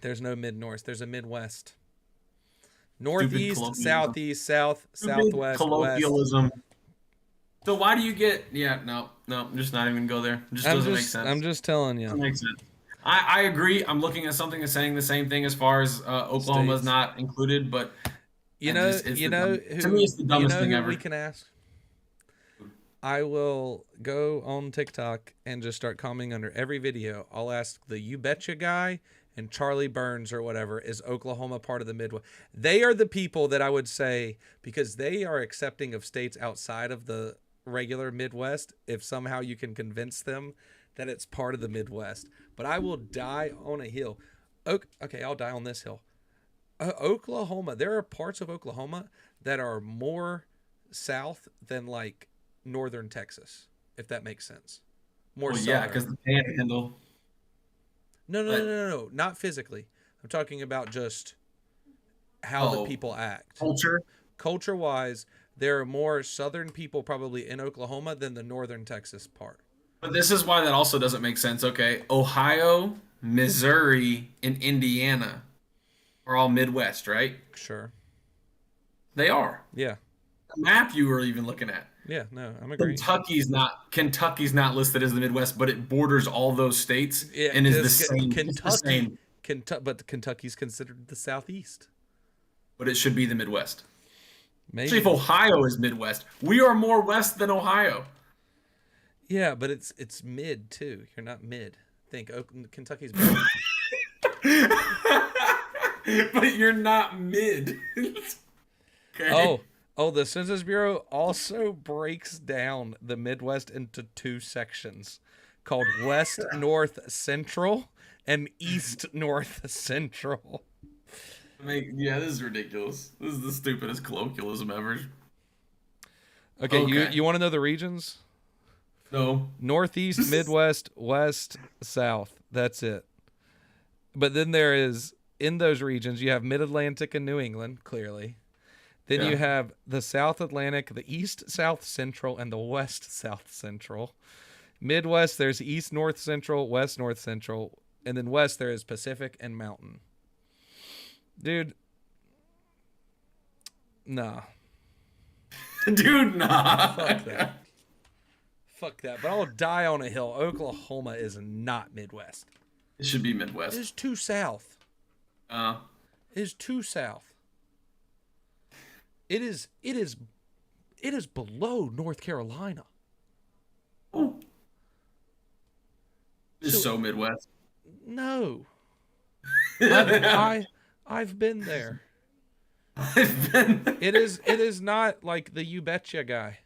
There's no mid north, there's a Midwest. Stupid Northeast, colloquialism. southeast, south, Stupid southwest, west. colloquialism. So why do you get? Yeah, no, no. I'm just not even gonna go there. It just doesn't make I'm sense. just telling you. Doesn't make sense. I agree. I'm looking at something and saying the same thing as far as Oklahoma's States. not included, but I just it's the dumb, to me it's the You dumbest know thing who we ever. can ask? I will go on TikTok and just start commenting under every video. I'll ask the You Betcha guy and Charlie Burns or whatever, is Oklahoma part of the Midwest? They are the people that I would say, because they are accepting of states outside of the regular Midwest, if somehow you can convince them that it's part of the Midwest. But I will die on a hill. Okay, I'll die on this hill. Oklahoma, there are parts of Oklahoma that are more south than like northern Texas, if that makes sense. More Well, yeah, southern. because the Panhandle. No, no, no, But no, no, not physically. I'm talking about just how the oh, people act. culture. Culture wise, there are more southern people probably in Oklahoma than the northern Texas part. But this is why that also doesn't make sense. Okay, Ohio, Missouri, and Indiana are all Midwest, right? Sure. They are. Yeah. The map you were even looking at. Yeah, no, I'm agreeing. Kentucky's not listed as the Midwest, but it borders all those states Yeah, and is the because same. It's the Kentucky, same, But Kentucky's considered the southeast. but it should be the Midwest. Actually, if Maybe. Ohio is Midwest, we are more west than Ohio. Yeah, but it's mid too. You're not mid. Think Kentucky's mid. But you're not mid. Okay. Oh, the Census Bureau also breaks down the Midwest into two sections called West North Central and East North Central. Yeah, this is ridiculous. This is the stupidest colloquialism ever. Okay, Okay. you want to know the regions? No. Northeast, Midwest, West, South. That's it. But then there is, in those regions, you have Mid-Atlantic and New England, clearly. Then Yeah. you have the South Atlantic, the East South Central, and the West South Central. Midwest, there's East North Central, West North Central, and then West there is Pacific and Mountain. Dude, nah. Dude, Fuck nah. that. Fuck that. But I'll die on a hill. Oklahoma is not Midwest. It should be It Midwest. is too south. Uh, It is too south. It is below North Carolina. oh. It's So so Midwest. no. I've been there. It is not like the You Betcha guy.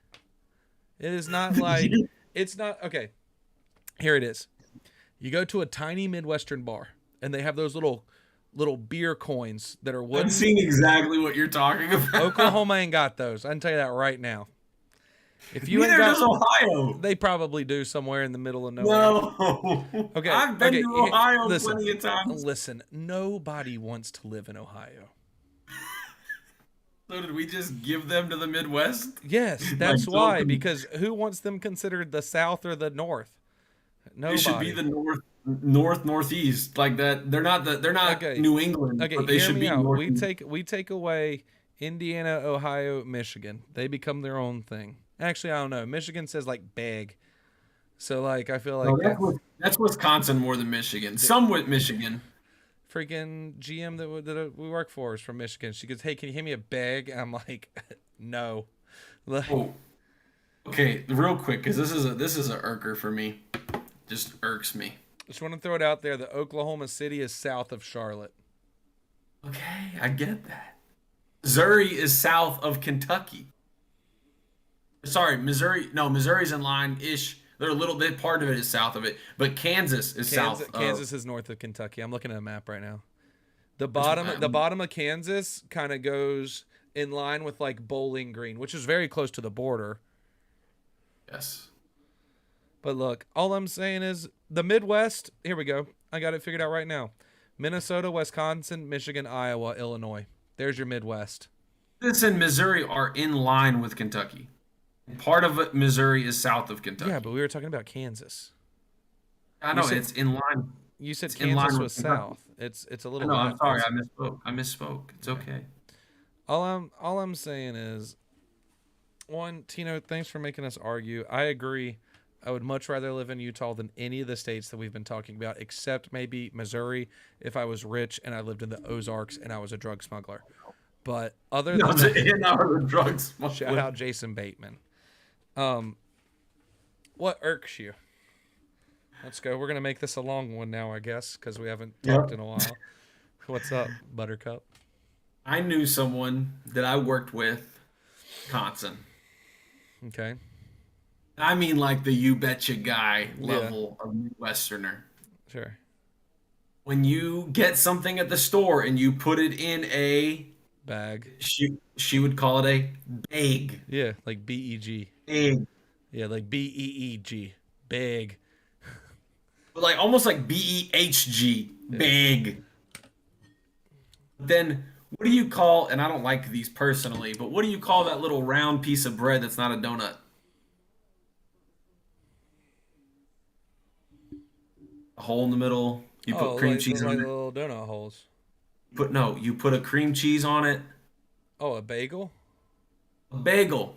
It is not like it's not okay. Here it is. You go to a tiny Midwestern bar and they have those little beer coins that are I'm wooden. seeing exactly what you're talking about. Oklahoma ain't got those. I can tell you that right now. If you ain't Neither does got, Ohio. they probably do somewhere in the middle of nowhere. No. Okay, I've been okay, to Ohio listen. plenty of times. Listen, nobody wants to live in Ohio. So did we just give them to the Midwest? Yes, that's Like, why. don't- Because who wants them considered the South or the North? They should be Nobody. the northeast like that. They're not Okay. New England, Okay, but they hear should me be out. north. We take away Indiana, Ohio, Michigan. They become their own thing. Actually, I don't know. Michigan says like beg. So like I feel like No, that's Wisconsin more than Michigan. Some with Michigan. freaking GM that we work for is from Michigan. She goes, "Hey, can you hand me a bag?" And I'm like, "No." Like, Oh, okay, real quick, because this is a irker for me. Just irks me. just want to throw it out there. The Oklahoma City is south of Charlotte. Okay, I get that. Missouri is south of Kentucky. Sorry, Missouri. No, Missouri's in line ish They're a little bit, part of it is south of it, but Kansas is south of. Kansas is north of Kentucky. I'm looking at a map right now. Which, The bottom of Kansas kind of goes in line with like Bowling Green, which is very close to the border. yes. But look, all I'm saying is the Midwest. Here we go. I got it figured out right now. Minnesota, Wisconsin, Michigan, Iowa, Illinois. There's your Midwest. This and Missouri are in line with Kentucky. Part of it, Missouri is south of Kentucky. Yeah, but we were talking about Kansas. I know it's in line. You said It's in line Kansas with was Kentucky. south. It's a I little. know. I'm sorry. it's- I misspoke. It's okay. all I'm saying is, one, Tino, thanks for making us argue. I agree. I would much rather live in Utah than any of the states that we've been talking about, except maybe Missouri if I was rich and I lived in the Ozarks and I was a drug smuggler. But other than that, In our drugs. shout out Jason Bateman. What irks you? Let's go. We're gonna make this a long one now, I guess, because we haven't talked in a while. What's up, Buttercup? I knew someone that I worked with, Wisconsin. Okay. I mean, like the you betcha guy level of Westerner. Sure. When you get something at the store and you put it in a Bag. she would call it a bag. Yeah, like BEG. Bag. Yeah, like BEEG. Big. But like almost like BEHG. Bag. Then what do you call, and I don't like these personally, but what do you call that little round piece of bread that's not a donut? A hole in the middle. You put cream cheese on it. little donut holes. You put a cream cheese on it. Oh, a bagel? A bagel.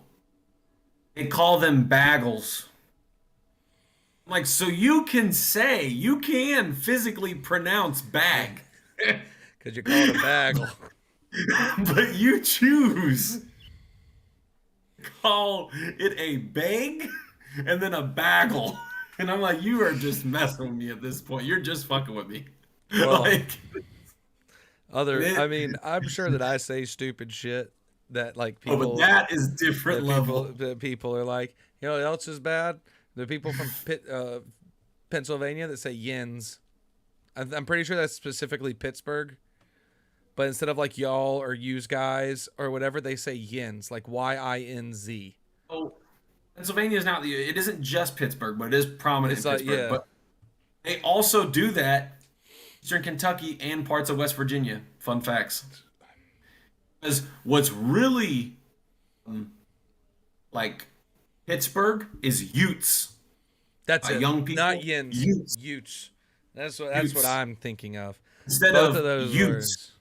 They call them bagels. I'm like, so you can physically pronounce bag, Because you call it a bagel. but you choose to call it a bag and then a bagel. And I'm like, you are just messing with me at this point. You're just fucking with me. Well, Like, I mean, I'm sure that I say stupid shit that like people. but that is different level. People are like, you know what else is bad? The people from Pennsylvania that say yins. I'm pretty sure that's specifically Pittsburgh. But instead of like y'all or yous guys or whatever, they say yins, like YINZ. Oh, Pennsylvania is not it isn't just Pittsburgh, but it is prominent It's in like, Pittsburgh. yeah. But they also do that Eastern Kentucky and parts of West Virginia. Fun facts. Because what's really like Pittsburgh is Utes. That's it. Young people, Not yins. Utes. Utes. That's what Utes. I'm thinking of. Instead Both of of those Utes, words.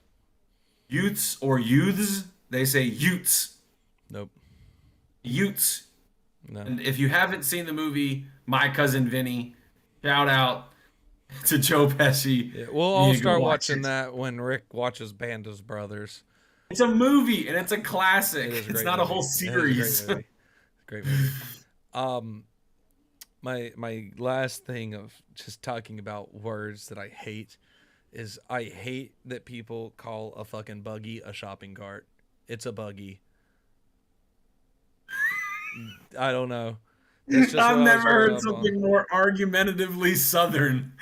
Utes or youths, they say Utes. Nope. Utes. No. And if you haven't seen the movie My Cousin Vinny, shout out to Joe Pesci. Yeah, we'll You all need to go start watch watching it. that when Rick watches Banda's Brothers. It's a movie and it's a classic. It is a It's great not movie. a whole series. It is a great movie. My last thing of just talking about words that I hate is I hate that people call a fucking buggy a shopping cart. It's a buggy. I don't know. That's just I've what I was never hung heard up on. something more argumentatively southern.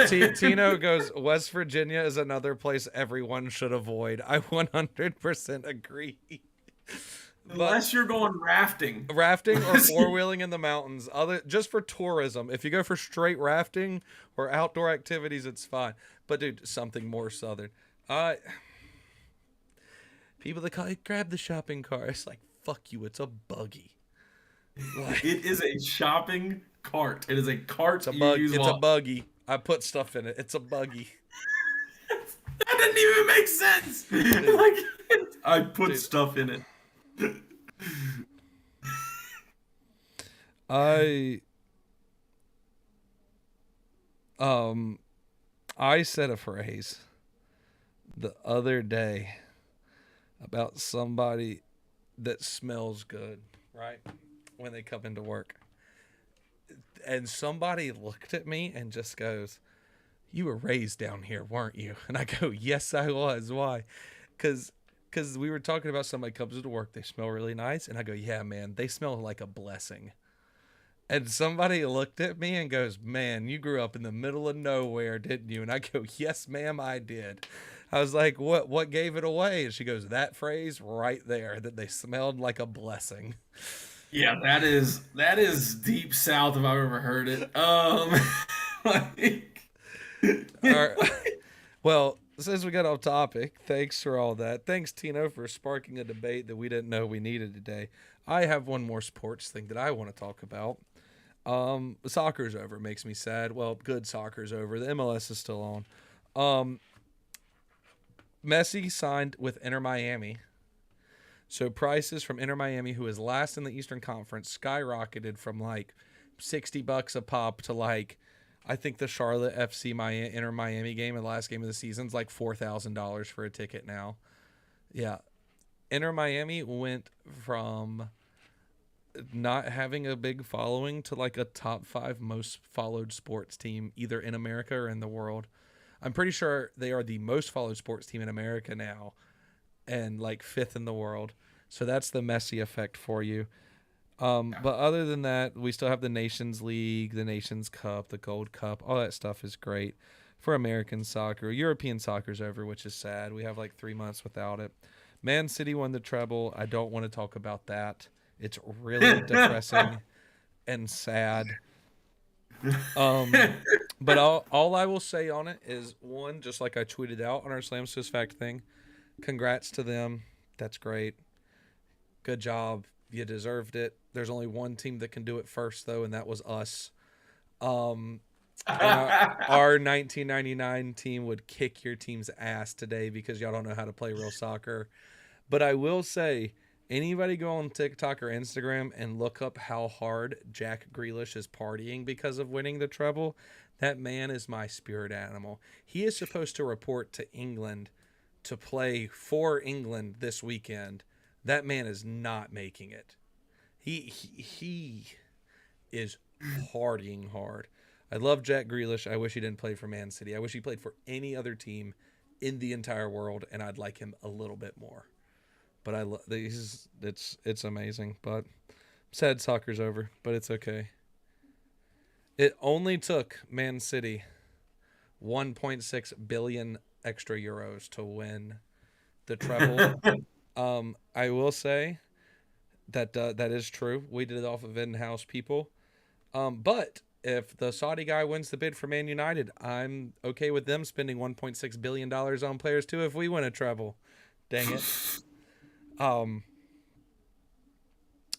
Tino goes, West Virginia is another place everyone should avoid. I 100% agree. Unless you're going rafting. Rafting or four-wheeling in the mountains, just for tourism. If you go for straight rafting or outdoor activities, it's fine. But dude, something more southern. People that call it, grab the shopping cart. It's like, fuck you, it's a buggy. Like, It is a shopping cart. It is a cart it's you use a while- buggy. I put stuff in it. It's a buggy. That didn't even make sense. Like, I put Dude. stuff in it. I said a phrase the other day about somebody that smells good, right? When they come into work. And somebody looked at me and just goes, "You were raised down here, weren't you?" And I go, "Yes, I was." Why? Because we were talking about somebody comes into work, they smell really nice. And I go, "Yeah, man, they smell like a blessing." And somebody looked at me and goes, "Man, you grew up in the middle of nowhere, didn't you?" And I go, "Yes, ma'am, I did." I was like, What gave it away?" And she goes, "That phrase right there, that they smelled like a blessing." Yeah, that is deep south if I've ever heard it. Like, All right. Well, since we got off topic, thanks for all that. Thanks, Tino, for sparking a debate that we didn't know we needed today. I have one more sports thing that I want to talk about. Soccer's over. Makes me sad. Well, good soccer's over. The MLS is still on. Um, Messi signed with Inter Miami. So prices from Inter Miami, who is last in the Eastern Conference, skyrocketed from like $60 a pop to like, I think the Charlotte FC Inter Miami game, the last game of the season, is like $4,000 for a ticket now. Yeah, Inter Miami went from not having a big following to like a top five most followed sports team either in America or in the world. I'm pretty sure they are the most followed sports team in America now and like fifth in the world. So that's the Messi effect for you. But other than that, we still have the Nations League, the Nations Cup, the Gold Cup. All that stuff is great for American soccer. European soccer's over, which is sad. We have like 3 months without it. Man City won the treble. I don't want to talk about that. It's really depressing and sad. Um, but all I will say on it is one, just like I tweeted out on our Slam Swiss Fact thing, congrats to them. That's great. Good job. You deserved it. There's only one team that can do it first, though, and that was us. Um, and our 1999 team would kick your team's ass today because y'all don't know how to play real soccer. But I will say, anybody go on TikTok or Instagram and look up how hard Jack Grealish is partying because of winning the treble. That man is my spirit animal. He is supposed to report to England to play for England this weekend. That man is not making it. He is partying hard. I love Jack Grealish. I wish he didn't play for Man City. I wish he played for any other team in the entire world, and I'd like him a little bit more. But I love these. It's amazing. But sad soccer's over, but it's okay. It only took Man City 1.6 billion extra euros to win the treble. I will say that that is true. We did it off of in-house people. But if the Saudi guy wins the bid for Man United, I'm okay with them spending $1.6 billion on players too if we win a treble. Dang it. Um,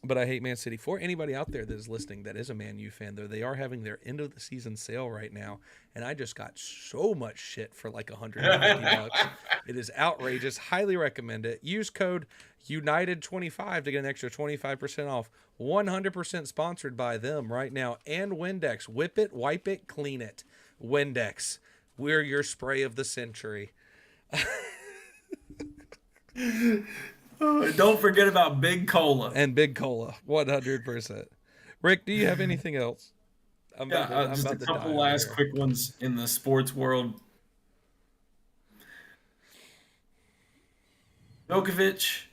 but I hate Man City. For anybody out there that is listening that is a Man U fan, though, they are having their end of the season sale right now, and I just got so much shit for like $150. It is outrageous. Highly recommend it. Use code United25 to get an extra 25% off. 100% sponsored by them right now. And Windex. Whip it, wipe it, clean it. Windex. We're your spray of the century. Don't forget about Big Cola. And Big Cola. 100%. Rick, do you have anything else? Yeah, I'm just a about to die couple over last here. quick ones in the sports world. Djokovic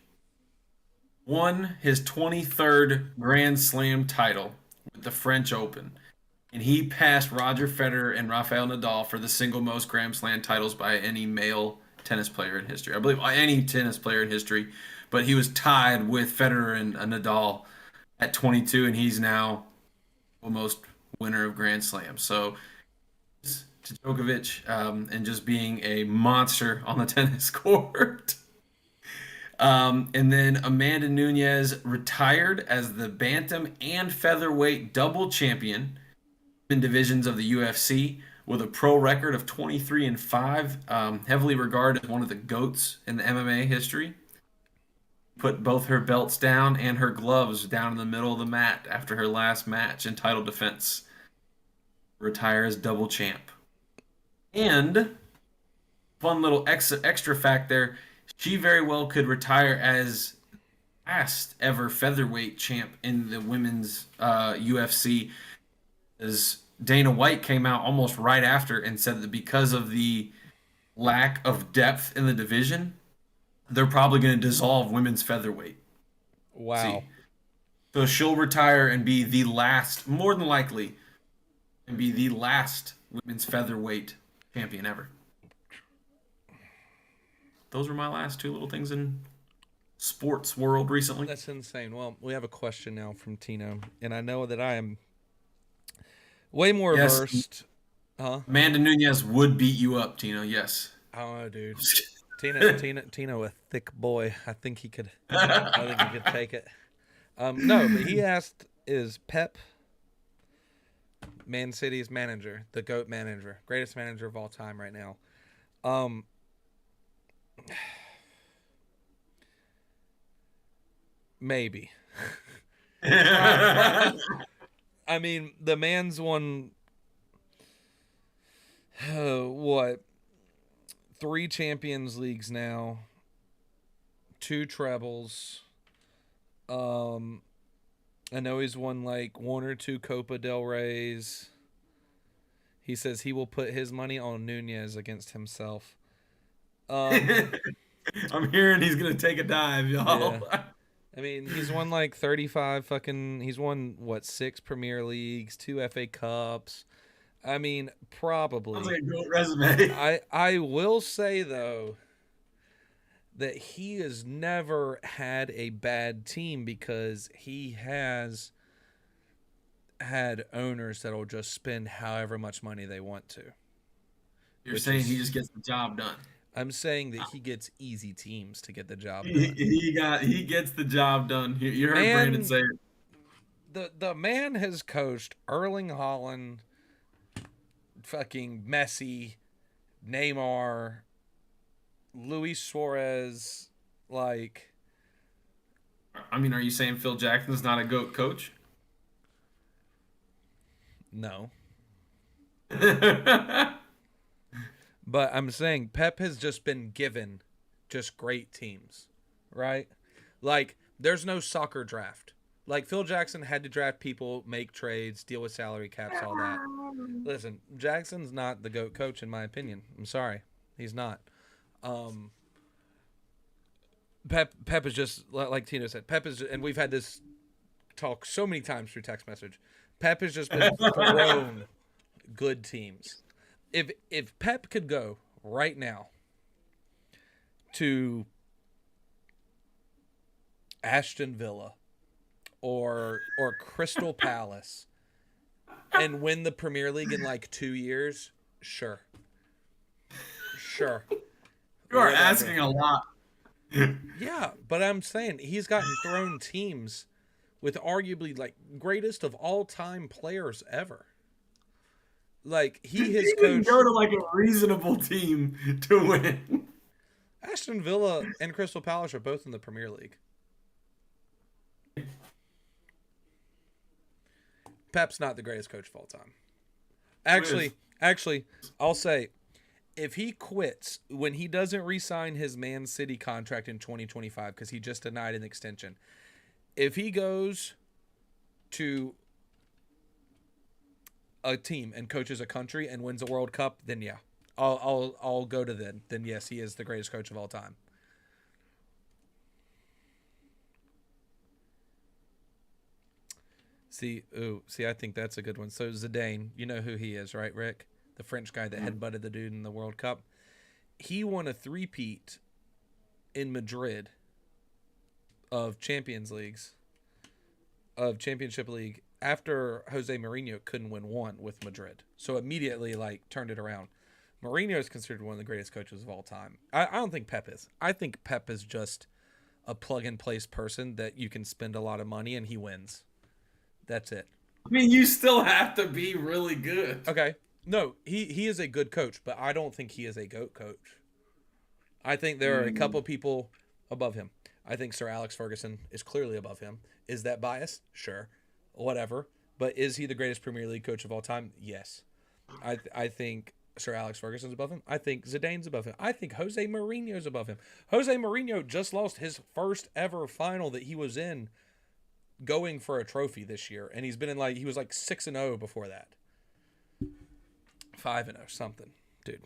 won his 23rd Grand Slam title with the French Open, and he passed Roger Federer and Rafael Nadal for the single most Grand Slam titles by any male tennis player in history. I believe any tennis player in history, but he was tied with Federer and Nadal at 22, and he's now almost winner of Grand Slam. So to Djokovic and just being a monster on the tennis court. And then Amanda Nunes retired as the bantam and featherweight double champion in divisions of the UFC with a pro record of 23-5, heavily regarded as one of the goats in the MMA history. Put both her belts down and her gloves down in the middle of the mat after her last match in title defense. Retire as double champ. And fun little extra fact there, she very well could retire as last ever featherweight champ in the women's UFC. As Dana White came out almost right after and said that because of the lack of depth in the division, they're probably going to dissolve women's featherweight. Wow. See, So she'll retire and be the last, more than likely, and be the last women's featherweight champion ever. Those were my last two little things in sports world recently. That's insane. Well, we have a question now from Tino, and I know that I am way more Yes, versed. Huh? Amanda Nunez would beat you up, Tino. Yes. I don't know, dude. Tino, a thick boy. I think he could. I think he could take it. No, but he asked, "Is Pep Man City's manager, the GOAT manager, greatest manager of all time right now?" Um, maybe. I mean, the man's won what, 3 Champions Leagues now, 2 trebles. I know he's won like 1 or 2 Copa del Reys. He says he will put his money on Nunez against himself. I'm hearing he's gonna take a dive, y'all. Yeah. I mean, he's won like 35 fucking. He's won what, 6 Premier Leagues, 2 FA Cups. I mean, probably. Sounds like a good resume. I will say though that he has never had a bad team because he has had owners that'll just spend however much money they want to. You're saying he just gets the job done. I'm saying that he gets easy teams to get the job done. He gets the job done. You heard Brandon say it. The man has coached Erling Haaland, fucking Messi, Neymar, Luis Suarez, like. I mean, are you saying Phil Jackson's not a GOAT coach? No. But I'm saying Pep has just been given just great teams, right? Like, there's no soccer draft. Like, Phil Jackson had to draft people, make trades, deal with salary caps, all that. Listen, Jackson's not the GOAT coach, in my opinion. I'm sorry. He's not. Pep is just, like Tino said, Pep is, and we've had this talk so many times through text message, Pep has just been thrown good teams. If Pep could go right now to Aston Villa or Crystal Palace and win the Premier League in like 2 years, sure. Sure. You are asking a lot. Yeah, but I'm saying he's gotten thrown teams with arguably like greatest of all time players ever. Like he has coached. Go to like a reasonable team to win. Aston Villa and Crystal Palace are both in the Premier League. Pep's not the greatest coach of all time. Actually, I'll say, if he quits when he doesn't re-sign his Man City contract in 2025 because he just denied an extension, if he goes to a team and coaches a country and wins a World Cup, then yeah, I'll go to then. Then yes, he is the greatest coach of all time. See, I think that's a good one. So Zidane, you know who he is, right, Rick? The French guy that headbutted the dude in the World Cup. He won a three-peat in Madrid of Champions Leagues, of Championship League, after Jose Mourinho couldn't win one with Madrid. So immediately, like, turned it around. Mourinho is considered one of the greatest coaches of all time. I don't think Pep is. I think Pep is just a plug-and-place person that you can spend a lot of money and he wins. That's it. I mean, you still have to be really good. Okay. No, he is a good coach, but I don't think he is a GOAT coach. I think there are a couple people above him. I think Sir Alex Ferguson is clearly above him. Is that biased? Sure. Whatever. But is he the greatest Premier League coach of all time? Yes. I think Sir Alex Ferguson's above him. I think Zidane's above him. I think Jose Mourinho's above him. Jose Mourinho just lost his first ever final that he was in going for a trophy this year. And he's been in he was like 6-0 before that. 5-0 something. Dude.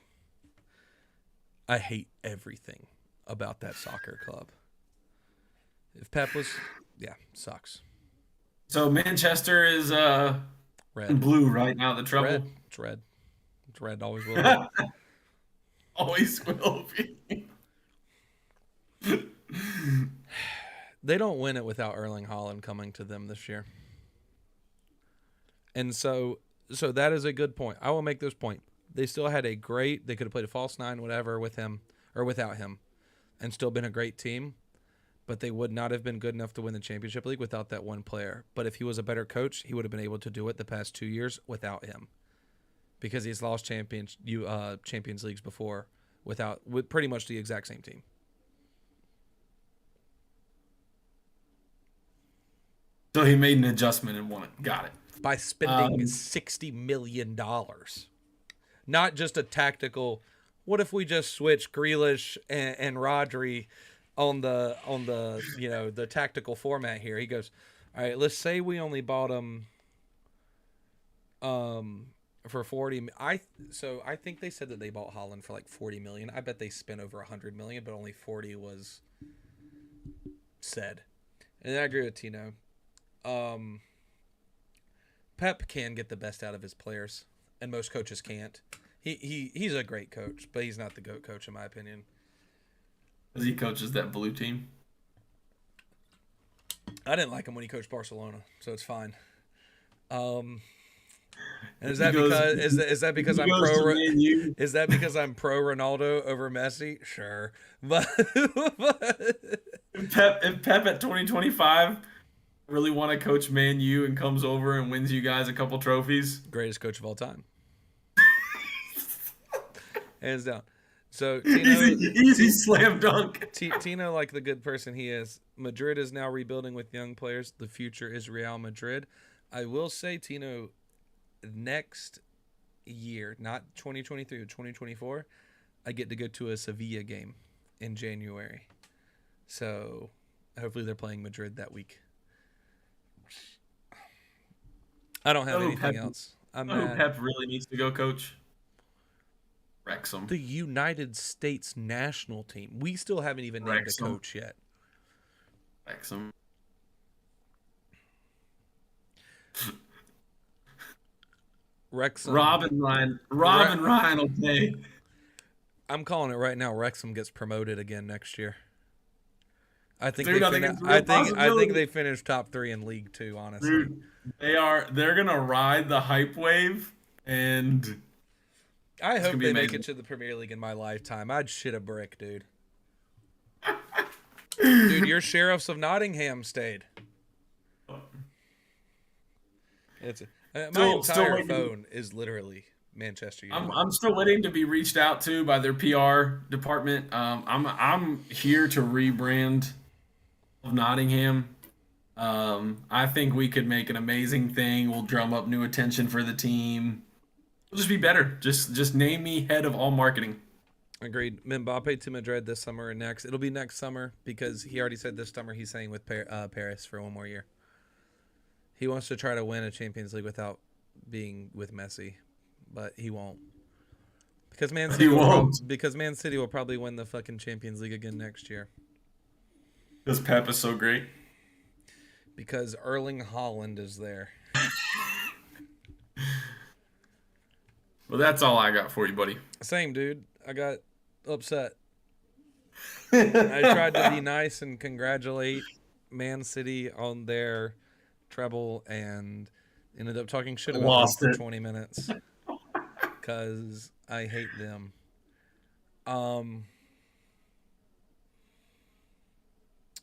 I hate everything about that soccer club. If Pep was, yeah, sucks. So Manchester is in Red. blue right now, the Red. treble. It's red. It's red. Always will be. Always will be. They don't win it without Erling Haaland coming to them this year. And so that is a good point. I will make this point. They still had a great, they could have played a false nine, whatever, with him or without him and still been a great team, but they would not have been good enough to win the championship league without that one player. But if he was a better coach, he would have been able to do it the past 2 years without him, because he's lost Champions Leagues before with pretty much the exact same team. So he made an adjustment and won it. Got it. By spending $60 million, not just a tactical. What if we just switch Grealish and Rodri on the the tactical format here? He goes, all right. Let's say we only bought him for 40. I think they said that they bought Holland for like 40 million. I bet they spent over 100 million, but only 40 was said. And I agree with Tino. Pep can get the best out of his players, and most coaches can't. He's a great coach, but he's not the GOAT coach in my opinion. Because he coaches that blue team. I didn't like him when he coached Barcelona, so it's fine. And is that because I'm pro? Is that because I'm pro Ronaldo over Messi? Sure, but if Pep at 2025 really want to coach Man U and comes over and wins you guys a couple trophies, greatest coach of all time, hands down. So Tino, easy slam dunk. Tino, like the good person he is, Madrid is now rebuilding with young players. The future is Real Madrid. I will say, Tino, next year, not 2023 or 2024, I get to go to a Sevilla game in January. So hopefully they're playing Madrid that week. I don't have anything else. Pep really needs to go coach. Wrexham. The United States national team. We still haven't even named a coach yet. Wrexham. Robin Ryan will pay. I'm calling it right now. Wrexham gets promoted again next year. I think they finished top 3 in League 2, honestly. Dude, they're gonna ride the hype wave, and I hope they make it to the Premier League in my lifetime. I'd shit a brick, dude. Dude, your Sheriffs of Nottingham stayed. My entire phone is literally Manchester United. I'm still waiting to be reached out to by their PR department. I'm here to rebrand of Nottingham. I think we could make an amazing thing. We'll drum up new attention for the team. We'll just be better. Just name me head of all marketing. Agreed. Mbappe to Madrid this summer and next. It'll be next summer because he already said this summer he's staying with Paris for one more year. He wants to try to win a Champions League without being with Messi, but he won't. Because Man City will probably win the fucking Champions League again next year. Because Pep is so great. Because Erling Haaland is there. Well, that's all I got for you, buddy. Same, dude. I got upset. I tried to be nice and congratulate Man City on their treble and ended up talking shit about them for 20 minutes because I hate them.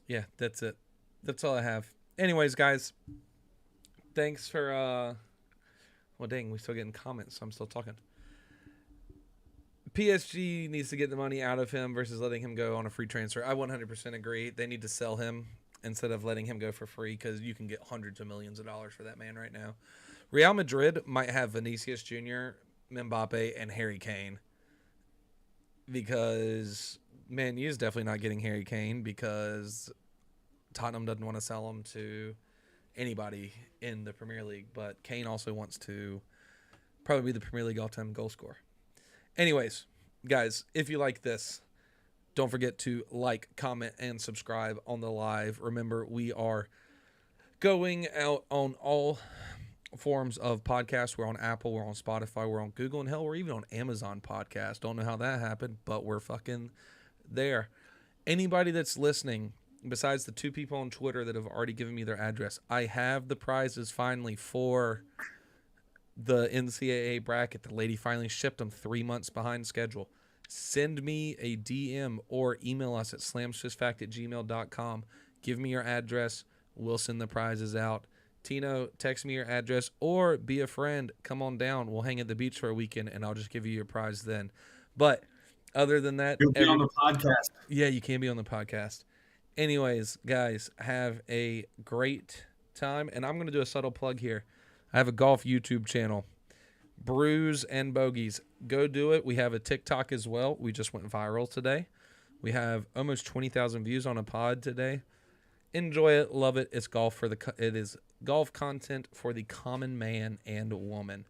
Yeah, that's it. That's all I have. Anyways, guys, thanks for well, dang, we're still getting comments, so I'm still talking. PSG needs to get the money out of him versus letting him go on a free transfer. I 100% agree. They need to sell him instead of letting him go for free because you can get hundreds of millions of dollars for that man right now. Real Madrid might have Vinicius Jr., Mbappe, and Harry Kane because Man U is definitely not getting Harry Kane because Tottenham doesn't want to sell him to anybody in the Premier League, but Kane also wants to probably be the Premier League all-time goal scorer. Anyways, guys, if you like this, don't forget to like, comment, and subscribe on the live. Remember, we are going out on all forms of podcasts. We're on Apple, we're on Spotify, we're on Google, and hell, we're even on Amazon Podcast. Don't know how that happened, but we're fucking there. Anybody that's listening, besides the 2 people on Twitter that have already given me their address, I have the prizes finally for the NCAA bracket. The lady finally shipped them 3 months behind schedule. Send me a DM or email us at slamsfistfact@gmail.com. Give me your address. We'll send the prizes out. Tino, text me your address or be a friend. Come on down. We'll hang at the beach for a weekend and I'll just give you your prize then. But other than that, You'll be on the podcast. Yeah, you can be on the podcast. Anyways, guys, have a great time. And I'm going to do a subtle plug here. I have a golf YouTube channel, Brews and Bogeys. Go do it. We have a TikTok as well. We just went viral today. We have almost 20,000 views on a pod today. Enjoy it, love it. It is golf content for the common man and woman.